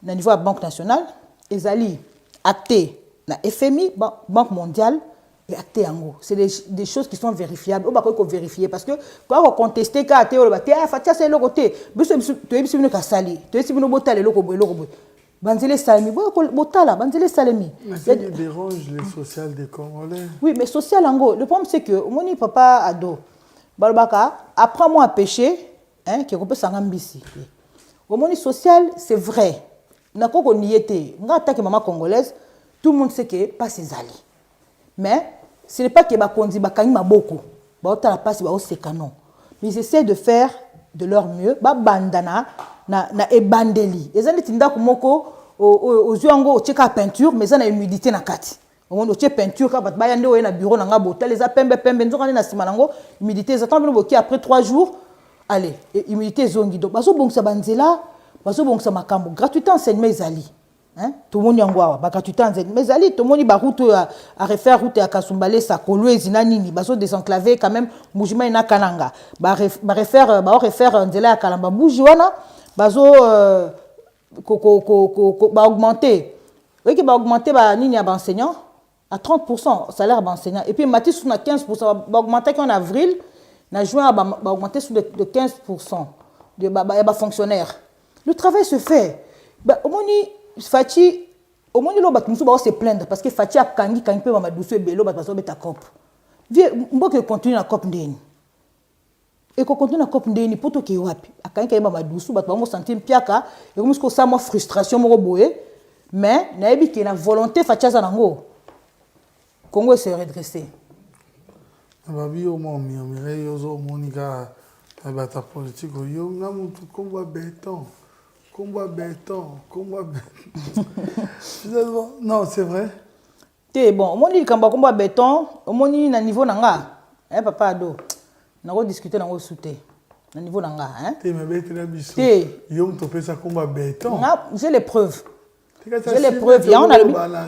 na niveau à banque nationale ezali acté la FMI banque mondiale et acté yango c'est des choses qui sont vérifiables on va pas vérifier parce que quand on contester ka té ba té fatia c'est le côté biso to yebisi bino ka sali to yebisi bino botale loko boy banzele salami botala banzele salami ça dérange les social des Congolais. Oui mais social yango le problème c'est que moni papa ado balbaka apprends-moi à pêcher hein qui peut sangambisi au moni social c'est vrai na koko niété nga attaque maman congolaise tout le monde sait que pas ses alliés mais ce n'est pas que bakondi bakangi maboko ba otala passe ba oseka non mais ils essaient de faire de leur mieux ba bandana na ebandeli ezali tinda kumoko aux yango tcheka peinture mais ça na humidité na kati au monde tcheka peinture ka ba yande o na bureau na nga bota les pembe nzoka na sima nango humidité ça tombe boki après 3 jours allez humidité zongi donc baso bongsa banzela baso bongsa makambo gratuité enseignement ezali hein tout le monde yango awa ba gratuité enseignement ezali tout le monde ba route à refaire route à Kasumbale sa kolwezi na nini baso désenclaver quand même mouvement ina kananga ba refaire nzela ya kalamba bougi wana bazo ba augmenter oui qui va augmenter ba nini ya enseignant à 30% salaire ba enseignant et puis matis sur na 15% ba augmenter en avril na juin ba augmenter sur de 15% de ba fonctionnaire le travail se fait ba omoni Fati omoni lo bat musu ba se plaindre parce que Fati a kangi pe ba douce belo ba baso beta cop vie mboke continue na cop ndeni et ko continue na cop ndeni poto ke wapi akangi ba madusu ba mo sentir piaka et comme ce ça moi frustration mo boye mais na ebi ke na volonté Fati za nango Congo se redresser babi au mon mi yozo monika ba ta politique yo na mutu komba béton combat béton. Non, c'est vrai. T'es bon, on dit combat béton, on dit na niveau nanga. Hein papa ado. Na go discuter na go souté. Na niveau nanga, hein. T'es mais bête la biso. T'es. Yom topé ça combat béton. J'ai les preuves. J'ai les preuves. Il y a on a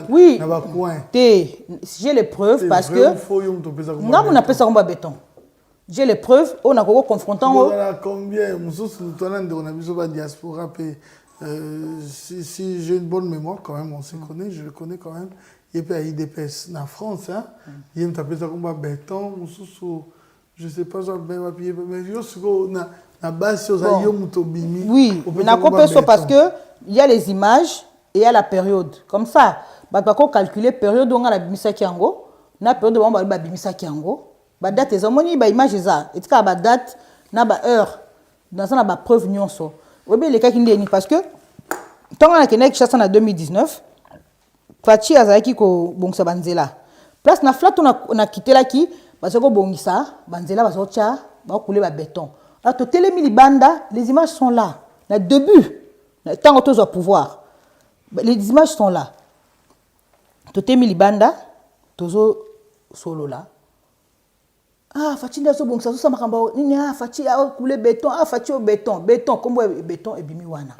oui. Na ba coin. T'es. J'ai les preuves parce que on appelle ça combat béton. J'ai les preuves, on a confrontant. On a combien on a besoin de diaspora. Si j'ai une bonne mémoire, quand même, on se connaît, je le connais quand même. Et puis, il IDPS en France, hein. Il me tapé ça comme un béton, je ne sais pas, mais je suis na base sur ça, oui, mais n'a pas ça parce que il y a les images et il y a la période. Comme ça, bah quand calculer période où on a la bimisa kiango, na période où on a la bimisa kiango. Ba date ezomoni ba image eza etika ba date na ba heure dans ça na ba preuve nyonso obe le cas qui ndeni parce que tant on a kenek chassa na 2019 Fachi azaki ko bongisa banzela place na flat on a quitté là qui parce que bongisa banzela bazocha ba couler ba béton alors to telemi libanda les images sont là na début tant on a pouvoir les images sont là to telemi libanda tozo solo là. Ah, Fati ndazo bongisa so makamba nini Fati a coulé béton Fati au béton comme béton et bimi wana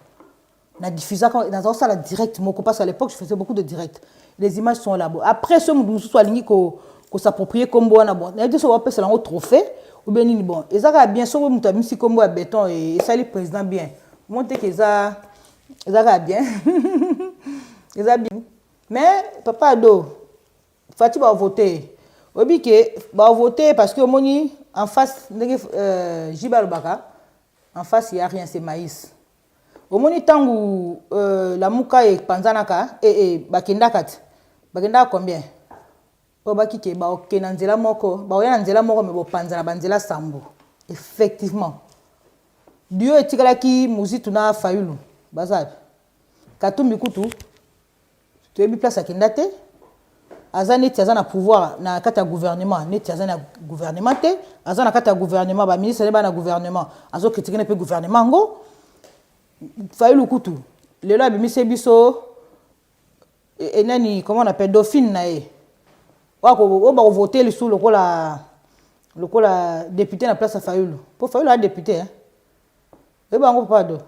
na diffuser quand dans ça la direct moko parce qu'à l'époque je faisais beaucoup de direct les images sont là après ce musu soit lingi ko s'approprier comme wana bon na dit so va passer là au trophée ou bien nini bon et ça bien so mutu amisi comme béton et ça le président bien monter que ça bien ça bien mais papa ado Fati va voter. Obi que va voter parce que moni en face Jibal Baka en face il y a rien c'est maïs. Au moni tangu la muka et panzanaka et bakendakat. Bakenda combien? Obaki ke ba okenanzela moko, ba oya nzela moko me bo panzana banzela sambo. Effectivement. Dieu etikala ki muzitu na fayulu. Bazab. Katumbi Kutu, tu es mis place à Kendate. Azane tiazana pouvoir na kata gouvernement, ne tiazana gouvernement te. Azana kata gouvernement, ba ministre ba na gouvernement. Azo critiquer ne pe gouvernement ngo. Fayulu Kutu. Le loi bimise biso et nani comment on appelle Dauphine na e. Wa ba voter le sous le député na place à Fayulu. Pour Fayulu a député hein. Et ba ngo pardon.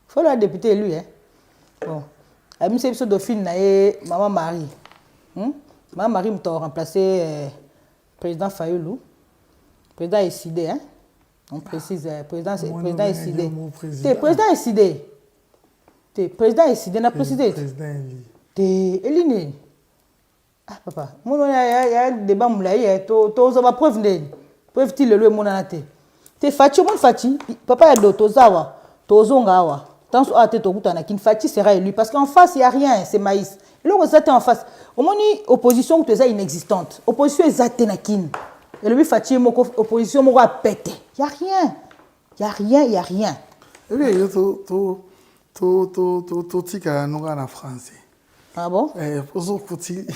Fayulu a député lui hein. Bon. A bimise biso Dauphine na e maman Marie. Maman Marie m'a remplacé président Fayulu. Président Essidé hein. On précise président Essidé. Président Essidé. Président Essidé n'a précisé. Président Eli. Eline. Ah papa, mon y a débat moulaye to za preuve ne. Preuve ti le lo mon anate. Te fati mon fati, papa ya do to zawa, to zonga wa. Tant à te to kutana kin fati sera élu parce qu'en face il y a rien, c'est maïs. Et là on s'attend en face. Au moins opposition que tu es inexistante. Opposition est kin. Et le fati moko opposition moko a pété. Il y a rien. Il y a rien, il y a rien. Oui, to tika no na français. Ah bon? Poso kuti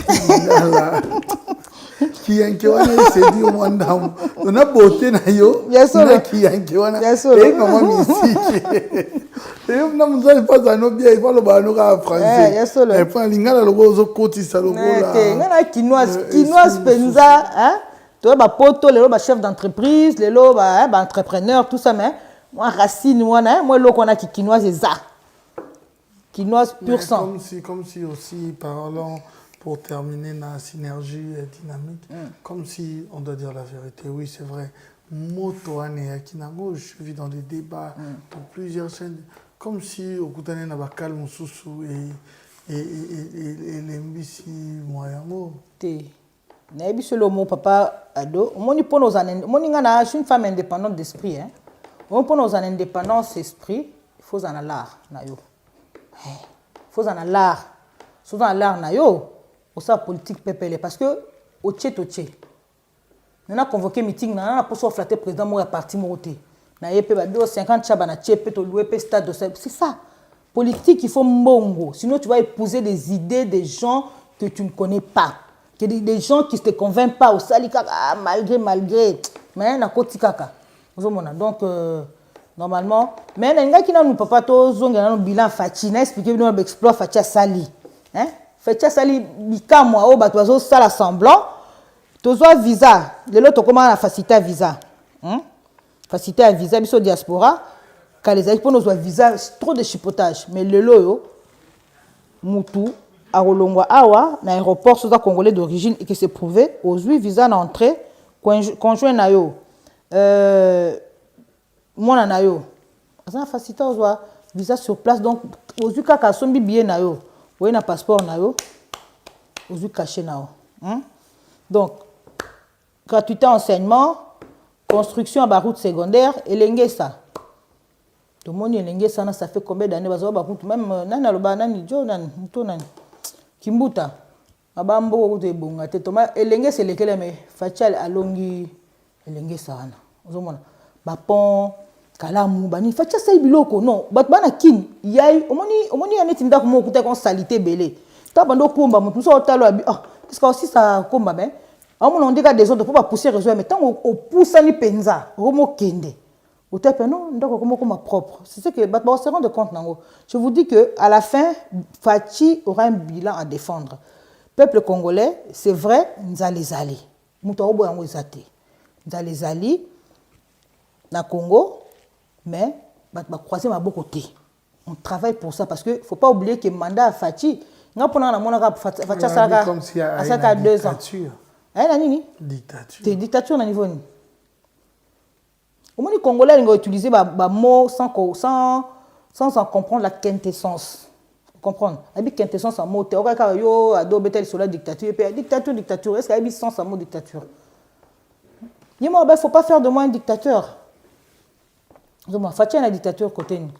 kiyanke wana c'est dit au monde. On a beauté na yo. Na kiyanke wana. Et comment musique. Et on n'a pas un bien, il parle ba no ka français. Et puis lingala logo zo koti sa logo là. Ngana quinoise penza, hein? Toi ba poto, le ba chef d'entreprise, le lo ba entrepreneur, tout ça mais moi racine moi lo qu'on a qui quinoise c'est ça. Quinoise pur sang. Comme si aussi, parlons pour terminer la synergie dynamique, comme si on doit dire la vérité. Oui, c'est vrai. Moto ane Kinango, je suis dans des débats pour plusieurs chaînes. Comme si au Koutane n'a pas calme Soussou et l'embissi moyengo. N'abi solo mon papa ado. Moni pour nos années. Moni ngana, je suis une femme indépendante d'esprit. Hein. On pour nos années indépendance d'esprit, il faut en l'art na yo. Faut en l'art. Souvent l'art na yo. Au sa politique pépélé parce que au tché. On a convoqué meeting na pour se flatter président moi parti moroté. Na yepé ba 50 chaba na tché pe to louer pe stade c'est ça. Politique il faut mbongo. Sinon tu vas épouser des idées des gens que tu ne connais pas. Que des gens qui ne te convainquent pas au salikaka malgré mais na koti kaka. Donc normalement mais n'enga qui n'a nous papa to zonga na bilan fati na expliquer nous exploit fati sali hein fati sali bika moi o ba to sala semblant to zo visa de l'autre comment la facilité à visa facilité à visa biso diaspora quand les aïs pour nous visa trop de chipotage mais le loyo mutu a rolongwa awa na aéroport soza congolais d'origine et qui s'est prouvé aux 8 visa na entrée conjoint na yo moi na yo ça facilité aux visa sur place donc aux yeux kaka sombi billet na yo oui na passeport na yo aux yeux caché na yo donc gratuité enseignement construction à route secondaire et l'engesa tout le monde l'engesa ça fait combien d'années bazo ba route même nana loba nani jo nani muto nani kimbuta abambo ko te bonga te toma l'engesa lekele mais fatial alongi l'engesa wana ozomona ba pont kalamu bani fatia sai biloko non bat bana kin yai omoni aneti ndako mo kuta kon salité belé ta bando komba mutu so talo abi qu'est-ce que aussi ça komba ben on dit que des autres pour pas pousser réseau mais tant au poussani penza romo kende au tape non ndako comme propre c'est ce que bat ba se rendre compte nango je vous dis que à la fin Fati aura un bilan à défendre peuple congolais c'est vrai nzali mutu obo yango ezate nzali na Congo mais croiser ma côté on travaille pour ça parce que faut pas oublier que mandat à Fati nga pona na mona Fati ça comme si à 2 ans la nini dictature na niveau ni au moins les Congolais ils utiliser ba mots sans en comprendre la quintessence comprendre la quintessence en mot te okaka yo ado betel sur la dictature et dictature est-ce qu'il y a sens en mot dictature il faut pas faire de moi un dictateur. Fati la dictature côté nous.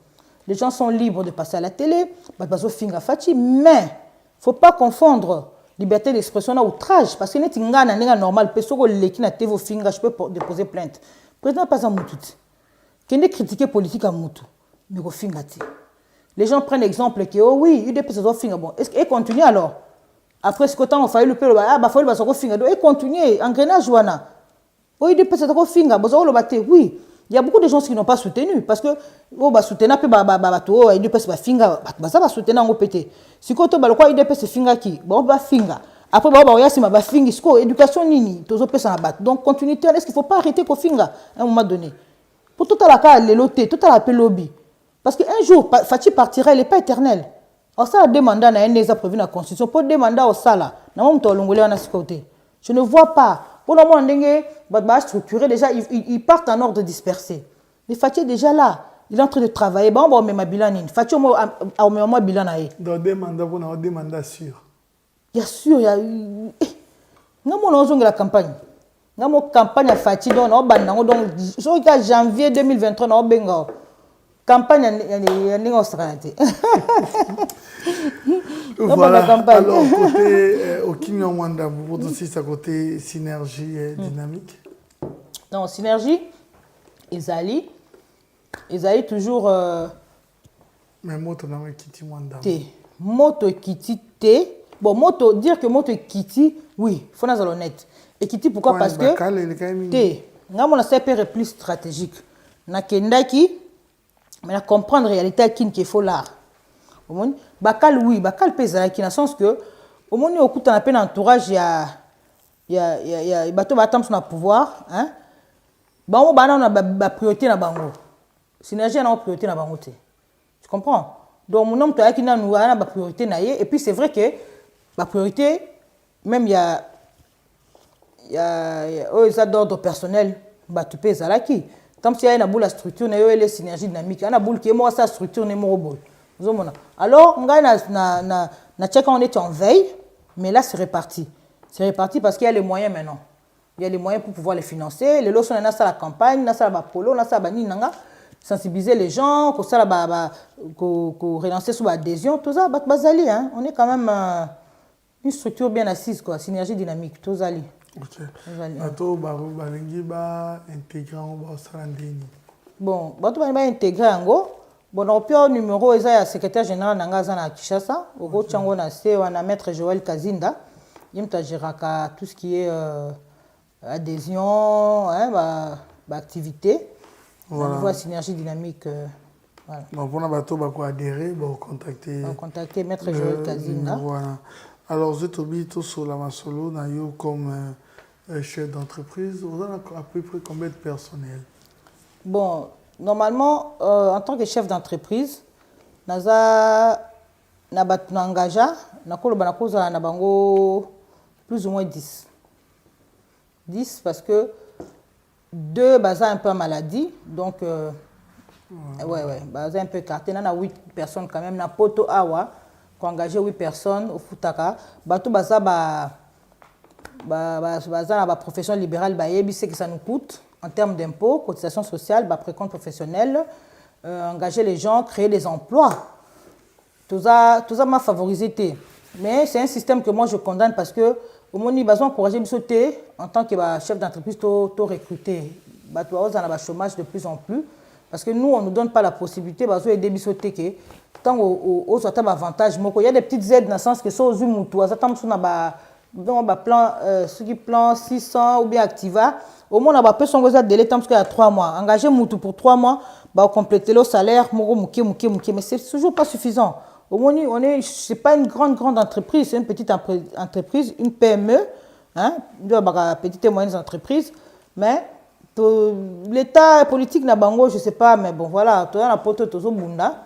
Les gens sont libres de passer à la télé, mais il faut pas confondre liberté d'expression et outrage parce que n'est pas normal je peux déposer plainte. Le président pas un moutout. Qui ne critiquer politique à moutou, mais au finga les gens prennent l'exemple que, oh oui, UDPS ça finga bon. Est-ce qu'elle continue alors? Après ce que temps on fait le père, ah bah faut le basoko finga. Donc elle continue, engrenage wana. Oh UDPS ça finga, basoko le batte, oui. Il y a beaucoup de gens qui n'ont pas soutenu parce que oh bah soutenir pe bah to UDPS ba finga, bah ça va soutenir en pété. Si quand to ba le quoi UDPS finga qui, bon ba finga. Après bah ya si ma ba fingi, sko éducation nini, tozo pesa na bat. Donc continuité, est-ce qu'il faut pas arrêter ko finga à un moment donné? Pour tout à la cas les loter, tout à la lobby. Parce qu'un jour Fati partira, il n'est pas éternel. Alors ça a demandé à un des prévu dans la constitution pour demander au sala. Je ne vois pas. Pour le moment, structuré déjà, ils partent en ordre dispersé. Mais Fati est déjà là. Il est en train de travailler. Bon, on met ma bilan. Fati a un bilan. Dans des mandats, on a des mandats sûrs. Bien sûr, il y a eu. Nous avons la campagne. Nous avons une campagne à Fati. Donc, janvier 2023, nous avons une campagne. Voilà. Alors, côté Okimi Wanda, vous aussi, c'est côté synergie et dynamique. Non, synergie, Ezali toujours. Mais moto n'a pas quitté Wanda. Moto quitté te. Bon, moto, dire que moto quitté, oui, il faut être honnête. Et quitté pourquoi? Parce que. Nous CPR est plus stratégique. Na kendaki, mais na comprendre la réalité qu'il faut l'art. Bakal oui, bakal pesa qui dans le sens que au moment où on a peine entourage il y a bateau batam sur le pouvoir hein. Bango bana on a priorité na bango. Synergie na priorité na bango te. Tu comprends? Donc mon homme toi qui na nous a priorité na et puis c'est vrai que la priorité même il y a ça d'ordre personnel ba tu pesa là qui tant si il y a une boule la structure na yo les synergie dynamique ana boule qui moi sa structure ne mo boule. Alors, on est en veille, mais là, c'est réparti. C'est réparti parce qu'il y a les moyens maintenant. Il y a les moyens pour pouvoir les financer. Les lots, on a la campagne, on a la polo, on a la sensibiliser les gens, relancer sur l'adhésion, tout ça, hein. On est quand même une structure bien assise, quoi, synergie dynamique, tout ça. Ok. Bon, on va intégrer en gros. Bon, on peut numéro est le secrétaire général de Kinshasa. Au gros, on a maître Joël Kazinda. Il a tout ce qui est adhésion, activité. Voilà. Au niveau de synergie dynamique. Voilà. Donc, on a adhérer, contacter maître Joël Kazinda. Voilà. Alors, vous êtes sur la Masolo, comme chef d'entreprise. Vous avez à peu près combien de personnel? Bon. Normalement, en tant que chef d'entreprise, naza na engagé, na bango plus ou moins 10. 10 parce que 2 baza un peu en maladie, donc baza un peu écarté. On a 8 personnes quand même. Na poto awa, qu'on engagé 8 personnes au Futaka. Bato baza na profession libérale, c'est que ça nous coûte. En termes d'impôts, cotisation sociale, précompte professionnel, engager les gens, créer des emplois. Tout ça m'a favorisé. Mais c'est un système que moi je condamne parce que au moins, il faut encourager en tant que chef d'entreprise, de recruter. On a un chômage de plus en plus. Parce que nous, on ne nous donne pas la possibilité d'aider les tant aux avantages. Il y a des petites aides dans le sens que sont aux humains. Plan 600 ou bien Activa. Au moins, on a besoin de délai parce qu'il y a 3 mois. Engager Moutou pour 3 mois, compléter le salaire, mais c'est toujours pas suffisant. Au moins, ce n'est pas une grande entreprise, c'est une petite entreprise, une PME, hein, petite et moyenne entreprise. Mais l'État politique n'a pas, je ne sais pas, mais bon, voilà, tu as la pote de Bunda,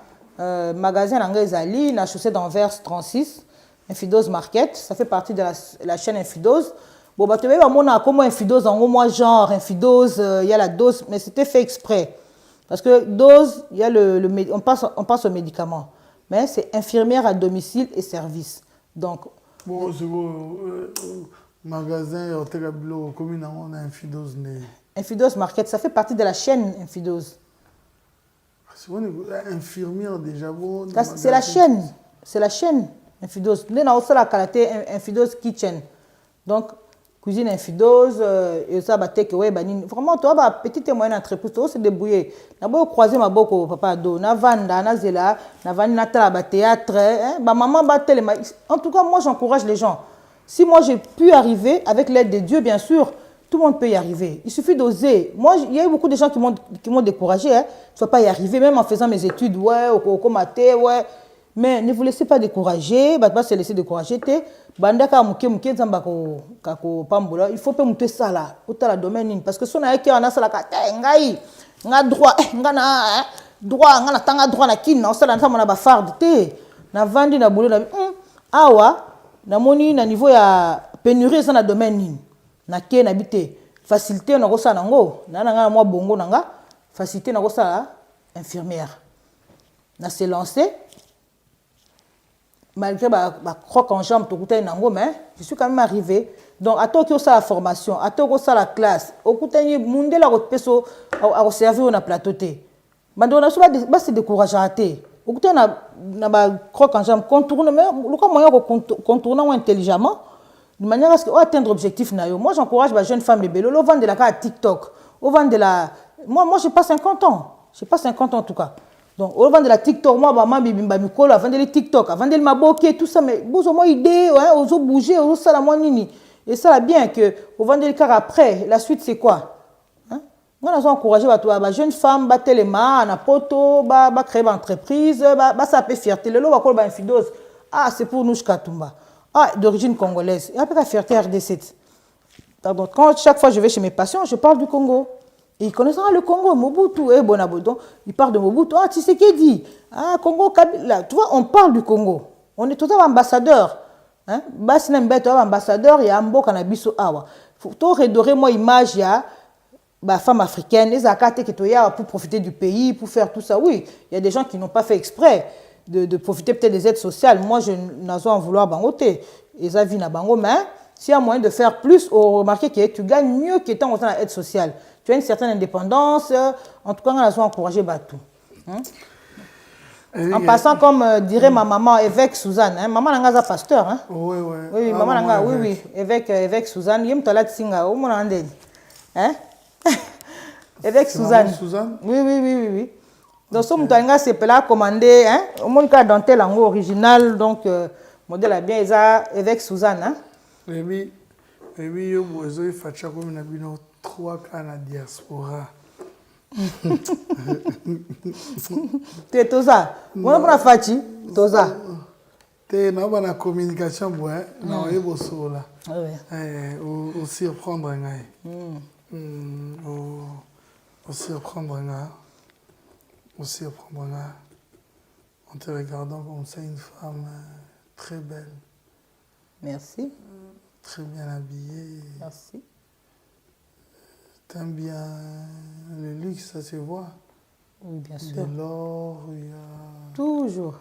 magasin Angazali, la chaussée d'Anvers 36, Infidose Market, ça fait partie de la chaîne Infidose. Bon, tu vois, on a comment Infidose, en gros, moi, genre, Infidose, il y a la dose, mais c'était fait exprès. Parce que dose, il y a on passe au médicament. Mais c'est infirmière à domicile et service. Donc. Bon, c'est magasin, commune, on a Infidose. Infidose Market, ça fait partie de la chaîne Infidose. Infirmière déjà, bon. C'est la chaîne. C'est la chaîne Infidose. Nous avons aussi la qualité Infidose Kitchen. Donc, cuisine infidose et ça batte que ouais banine vraiment toi ba petite et moyenne entreprise toi se débrouiller na boyo croiser ma boko papa do na vanda na zela na vani na tala ba théâtre hein ba maman ba télé en tout cas moi j'encourage les gens si moi j'ai pu arriver avec l'aide de Dieu bien sûr tout le monde peut y arriver. Il suffit d'oser. Moi, il y a eu beaucoup de gens qui m'ont découragé. Hein. Je ne peux pas y arriver, même en faisant mes études. Ouais, au maté, ouais. Mais ne vous laissez pas décourager. Pas se laisser décourager. Il faut pas monter ça là. Autant la domaine. Parce que si on a un ça là, on a droit, on a droit, on a droit na kin, on a on a farde. Na vandi na boulot na awa na moni na niveau ya pénurie ça na domaine. Na ke na bité facilité na kosa nango na nga moi bongo nanga facilité na kosa infirmière na se lancer malgré ba croc en jambe to kutai nango mais je suis quand même arrivé donc ato ki osa la formation ato ko sa la classe okutai mundela ko peso a servir na plateau té bando na so ba se décourager raté okutai na ba croc en jambe contourner mais le comment moyen ko contourner intelligemment de manière à ce qu'on atteindre l'objectif. Moi, j'encourage les jeunes femmes bébés. Au vend de la carte TikTok. Au vend de la... Moi, je n'ai pas 50 ans. Je n'ai pas 50 ans en tout cas. Donc, au vend de la TikTok, moi, maman, bibi, mbamikolo, avant de les TikTok, avant de les maboké, tout ça, mais vous avez une idée, aux autres bouger, aux autres salamons, nini. Et ça, bien que, au vend de les car après, la suite, c'est quoi? Moi, j'ai encouragé les jeunes femmes, à téléma, à poto, à créer une entreprise, à ça peut fierté. Le lot, à infidose. Ah, c'est pour nous, Katumba. Ah, d'origine congolaise. Et après la fierté RD7. Donc, quand chaque fois je vais chez mes patients, je parle du Congo. Et ils connaissent le Congo, Mobutu, et Bonabodon. Ils parlent de Mobutu. Ah, tu sais qui dit? Ah, Congo, Kabila. Tu vois, on parle du Congo. On est totalement ambassadeur. Hein? Basina Mbeto, ambassadeur, il y a Ambo Kanabiso Awa. Faut redorer moi image, il y a la femme africaine, les akates qui sont pour profiter du pays, pour faire tout ça. Oui, il y a des gens qui n'ont pas fait exprès. De profiter peut-être des aides sociales. Moi, je n'ai pas en vouloir bangoter. Et ça vient à bango, mais s'il y a moyen de faire plus, remarquez que tu gagnes mieux qu'étant dans l'aide sociale. Tu as une certaine indépendance. En tout cas, on a encouragé Batou. En passant, comme dirait ma maman, évêque Suzanne. Hein? Maman n'a pas pasteur. Hein? Oui, oui. Oui, maman n'a pas, oui, évêque Suzanne. Il me singa, au monde hein? Évêque Suzanne. Oui. Donc, ce que c'est là commandé, hein, au monde qui a dentelle en haut original, donc, modèle a bien, ils ont avec Suzanne, hein. Oui, il faut que vous ayez 3 cas na diaspora. Tu es Toza. Moi, je suis Fachi. Toza. Tu es dans la communication, non, il faut ça là. Oui. Aussi reprendre aussi reprendre aussi reprendre en te regardant comme ça une femme très belle. Merci. Très bien habillée. Merci. T'aimes bien le luxe, ça se voit. Oui, bien sûr. De l'or, il y a... Toujours.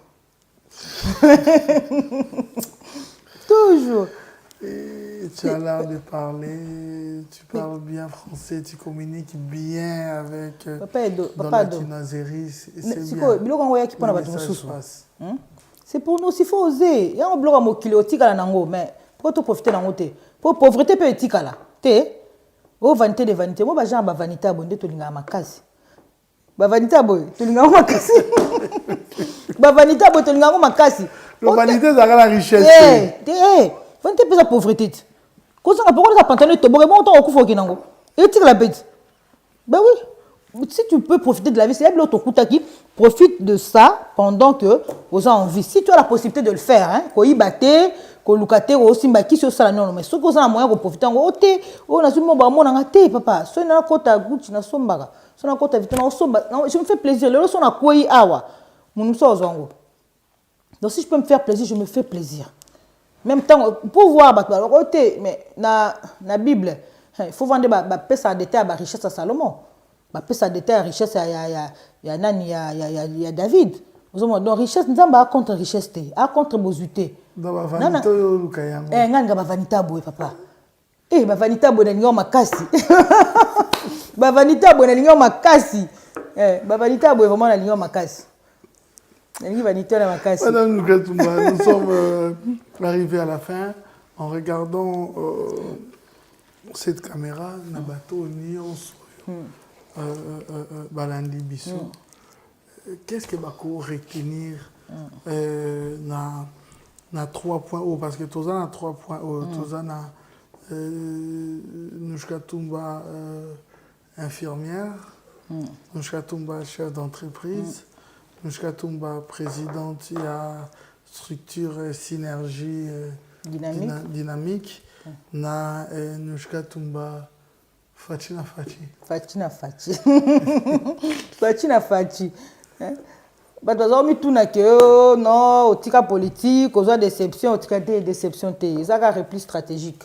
Toujours. Et tu as l'air de parler, tu parles bien français, tu communiques bien avec dans la Tunazérie, c'est bien. C'est pour nous, il faut oser. Il y a un bloc à Mokiloti, mais pour te profiter d'un côté. Pour pauvreté, peut être là. Oh, vanité de vanité. Moi, j'ai un vanité abondé, tu l'as ma case. Vanité abondé, tu l'as ma case. Vanité abondé, tu l'as ma case. La vanité, c'est la richesse. Vanité peut la pauvreté. Quand on a pourquoi ça pantalon to bon on t'en couvre kinango. Et tu la bête. Ben oui. Si tu peux profiter de la vie, c'est l'autre kuta qui profite de ça pendant que vous avez envie. Si tu as la possibilité de le faire, hein, ko y batté, ko lukate ko simba ki sur ça non mais ce que ça moyen de profiter ngo oté, on a seulement ba mon nga té papa. So na kota gucci na sombaga. So na kota vitona somba. Je me fais plaisir. Le son a koyi awa. Mon so zongo. Donc si je peux me faire plaisir, je me fais plaisir. Même temps, pour voir, mais dans la Bible, il faut vendre sa détail à la richesse à Salomon. Sa détail à la richesse il y a David. Donc, richesse, nous avons contre richesse, contre bosuté. Dans la vanité, vanité, papa. Eh, ma vanité, bonne makasi. Ma vanité, bonne makasi. Ma vanité, vraiment la makasi. Madame Lukatumba, nous sommes arrivés à la fin en regardant cette caméra, na bateau, balandi biso. Qu'est-ce que bako retenir na 3 points hauts? Parce que tous na 3 points hauts, tous na Nouchka Toumba infirmière, Nouchka Toumba chef d'entreprise, Nouchka Toumba présidente de la structure synergie dynamique, na Nouchka Toumba Fachi. Bato bazomi tuna ke non otika politique ozwa déception otika te déception te ezaka repli stratégique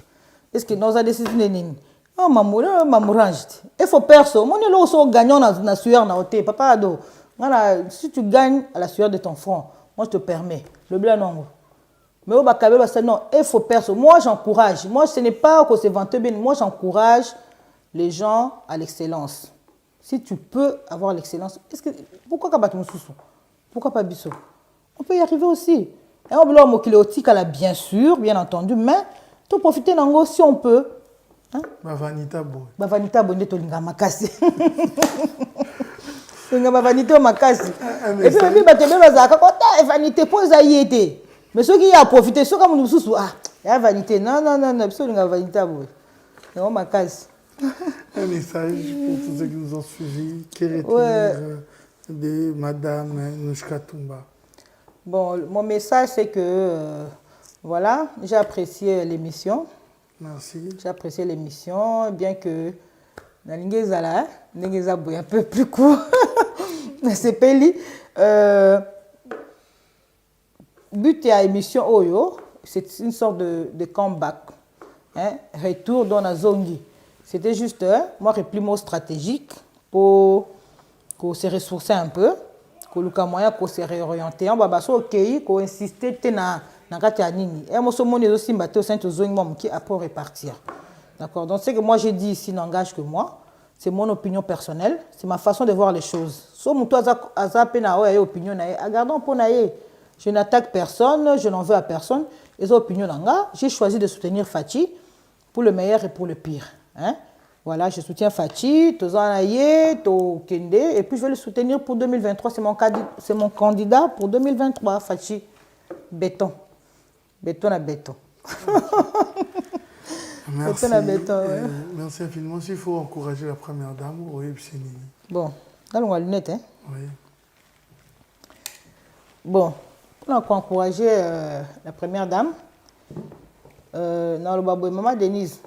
est-ce que nous a décidé nini oh mamourange il faut perso mon lo so gagnant na sueur na oté papa ado voilà si tu gagnes à la sueur de ton front moi je te permets le blanc non mais au bakabe ba non il faut perso moi j'encourage moi ce n'est pas que c'est vanter bien moi j'encourage les gens à l'excellence. Si tu peux avoir l'excellence, pourquoi pas Batumususu? Pourquoi pas Bisso? On peut y arriver aussi. Et on veut mokiléotique bien sûr, bien entendu, mais tu profiter d'ango si on peut. Hein? Vanita boy. Vanita boy, tu linga makasi. Linga vanité makasi. Et puis tu vas bazaka kota vanité pour zaïete. Mais ceux qui a profité, ceux comme nous sous ah, il y a vanité. Non, Bisso linga vanita boy. Non makasi. Un message pour tous ceux qui nous ont suivis. Quel retenir de Madame Nouchka Toumba? Bon, mon message c'est que voilà, j'ai apprécié l'émission. Merci. J'ai apprécié l'émission, bien que Nalingezala, un peu plus court. C'est peli. But à l'émission Oyo, c'est une sorte de comeback, hein, retour dans la zongi. C'était juste, moi, repli mot stratégique pour se ressourcer un peu, pour se réorienter. On va ok, pour insister na nini. Et moi, ce monde est aussi battu au sein de zone qui après repartir. D'accord. Donc, ce que moi j'ai dit ici n'engage que moi. C'est mon opinion personnelle. C'est ma façon de voir les choses. Sauf moi, opinion gardons pour naïe. Je n'attaque personne, je n'en veux à personne. Les opinions nanga, j'ai choisi de soutenir Fachi pour le meilleur et pour le pire. Hein? Voilà, je soutiens Fachi, Tozanaye, Kende, et puis je vais le soutenir pour 2023. C'est mon candidat pour 2023, Fachi. Béton. Béton à béton. Merci. Béton à béton, ouais. Merci infiniment. S'il faut encourager la première dame, oui, c'est Nini. Bon, allons à la lunette, hein? Oui. Bon, on a encourager la première dame. Dans le babou, maman Denise.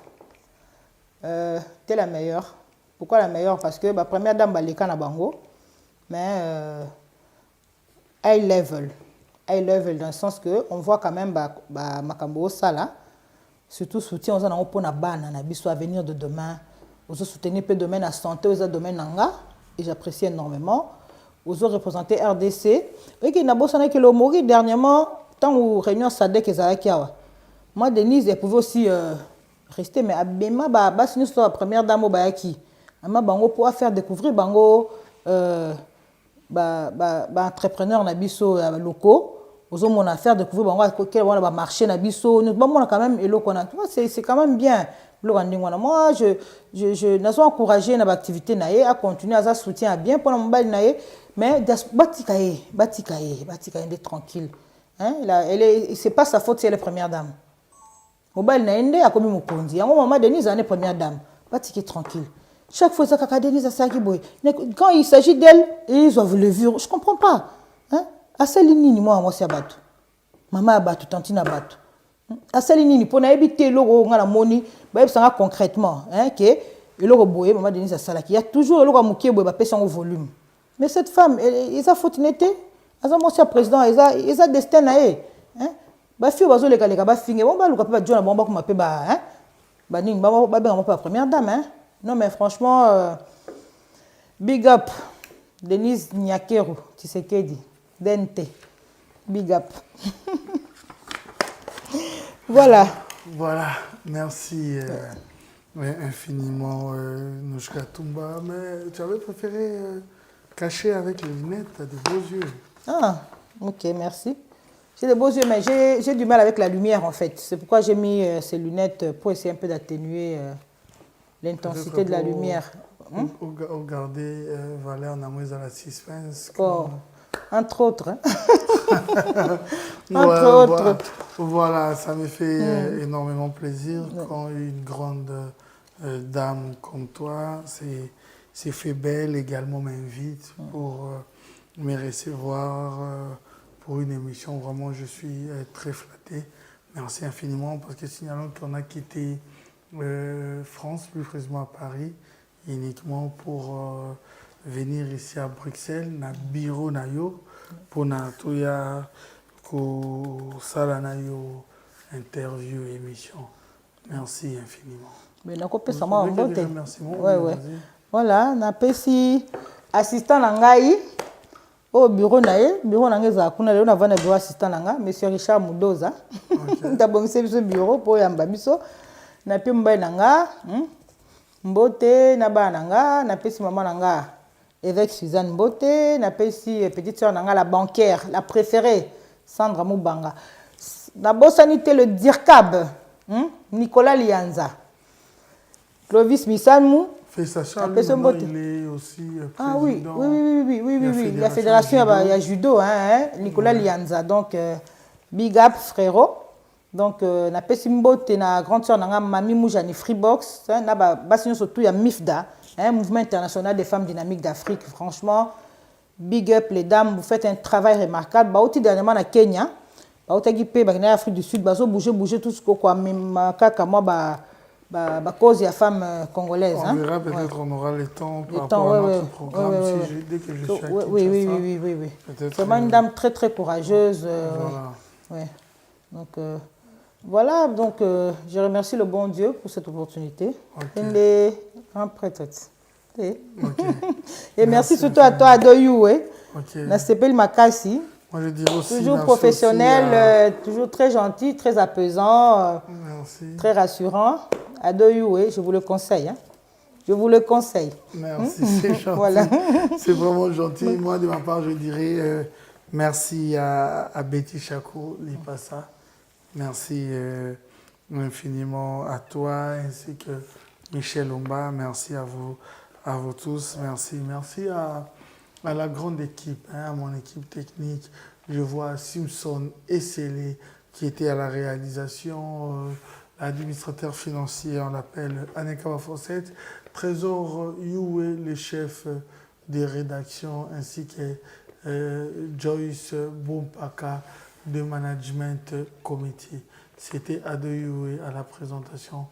T'es la meilleure. Pourquoi la meilleure? Parce que la première dame baleka na bango, mais high level dans le sens que on voit quand même makambo sala, surtout soutien aux gens pour na bana na biso avenir de demain, aux soutenir peu domaine à santé, aux domaine nanga, et j'apprécie énormément. Aux représenter RDC, et qui n'a pas sonné que le mori dernièrement tant où réunion Sadek et Zarakiawa. Moi Denise elle pouvait aussi rester mais abema ba signer sur la première dame au bayaki ama bango pour faire découvrir bango entrepreneur na biso locaux aux hommes on a faire découvrir bango quel on va marcher na biso nous on a quand même eloko na c'est quand même bien moi je n'ai encouragé na activité naé à continuer à soutien bien pour mobile naé mais batikaye tranquille hein c'est pas sa faute, c'est la première dame. Mobile naende a commis mon condi. Yango maman Denise est première dame. Batiki tranquille. Chaque fois que Denise a saki boy. Quand il s'agit d'elle, ils doivent le vivre. Je comprends pas. Hein? À celle ni moi c'est abattu. Maman abattu, tantine abattu. À celle ni pour na éviter logo ngala moni, ba ça concrètement, hein que logo boy maman Denise a salaki. Il y a toujours logo mukie boy ba pèse en volume. Mais cette femme, elle a faute nette. Aza mo c'est président, elle a destin naé. Hein? Ba fi bazo leka ba finge bon ba luka pe ba jona bon ba ko mape ba hein ba ning ba ben pas première dame hein non mais franchement big up Denise Nyakero Tshisekedi Dente big up. Voilà merci infiniment Nouchka Toumba, mais tu avais préféré cacher avec les lunettes, t'as de beaux yeux. Ah ok, merci. J'ai de beaux yeux, mais j'ai du mal avec la lumière en fait. C'est pourquoi j'ai mis ces lunettes pour essayer un peu d'atténuer l'intensité de la lumière. Regardez Valère Namoise à la suspense. Oh, entre autres. Entre autres. Voilà, ça me fait énormément plaisir quand une grande dame comme toi, c'est fait belle, également m'invite pour me recevoir pour une émission. Vraiment, je suis très flatté. Merci infiniment parce que signalons qu'on a quitté France, plus précisément à Paris, uniquement pour venir ici à Bruxelles, na bureau na yo, pour na tuya ko sala na yo interview émission. Merci infiniment. Mais n'a pas ça moi mbote. Ouais. Voilà, na pesi assistant na ngai au bureau na ngai za kuna leo na vana bureau assistant na nga monsieur Richard Mudoza. Ndabongise biso bureau po yamba biso. Na pe mbai na nga mbote na ba na nga na pesi maman na nga évêque Suzanne Mbote na pesi petite sœur na nga la banquière la préférée Sandra Mubanga na bosanité le DIRCAB Nicolas Lianza Clovis Misanmu Fessachan il est aussi président oui la fédération ya judo Nicolas Lianza donc big up frérot. Donc, na pesi mbote na grande sœur na Mami Moujani Freebox, na basinyo surtout ya MIFDA, Mouvement international des femmes dynamiques d'Afrique. Franchement, big up les dames, vous faites un travail remarquable. Ba outi dernièrement na Kenya, ba outi pe ba na Afrique du Sud, ba so bouger tout ce quoi même kaka moi ba cause ya femme congolaise. On verra peut-être on aura le temps par rapport à notre programme dès que je suis à Kinshasa. Oui. C'est une dame très très courageuse. Voilà. Donc voilà, donc je remercie le bon Dieu pour cette opportunité. Okay. Les grands prêtres. Okay. Et merci surtout à toi, Adoyou. Na Sepel Makasi. Moi, je dirais aussi toujours professionnel, toujours très gentil, très apaisant, très rassurant. Adoyou, je vous le conseille. Je vous le conseille. Merci, c'est gentil. Voilà. C'est vraiment gentil. Moi, de ma part, je dirais merci à Betty Chakou, Lipassa. Merci infiniment à toi ainsi que Michel Omba. Merci à vous tous. Merci à la grande équipe, à mon équipe technique. Je vois Simpson et Célé qui étaient à la réalisation. L'administrateur financier, on l'appelle Aneka Fossette. Trésor Youé, le chef des rédactions, ainsi que Joyce Bompaka de Management Committee. C'était Adoyoué à la présentation.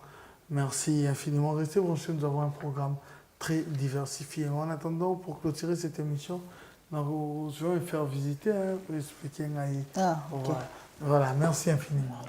Merci infiniment. Restez branchés, nous avons un programme très diversifié. En attendant, pour clôturer cette émission, je vais me faire visiter pour expliquer. Ah, okay. Voilà, merci infiniment.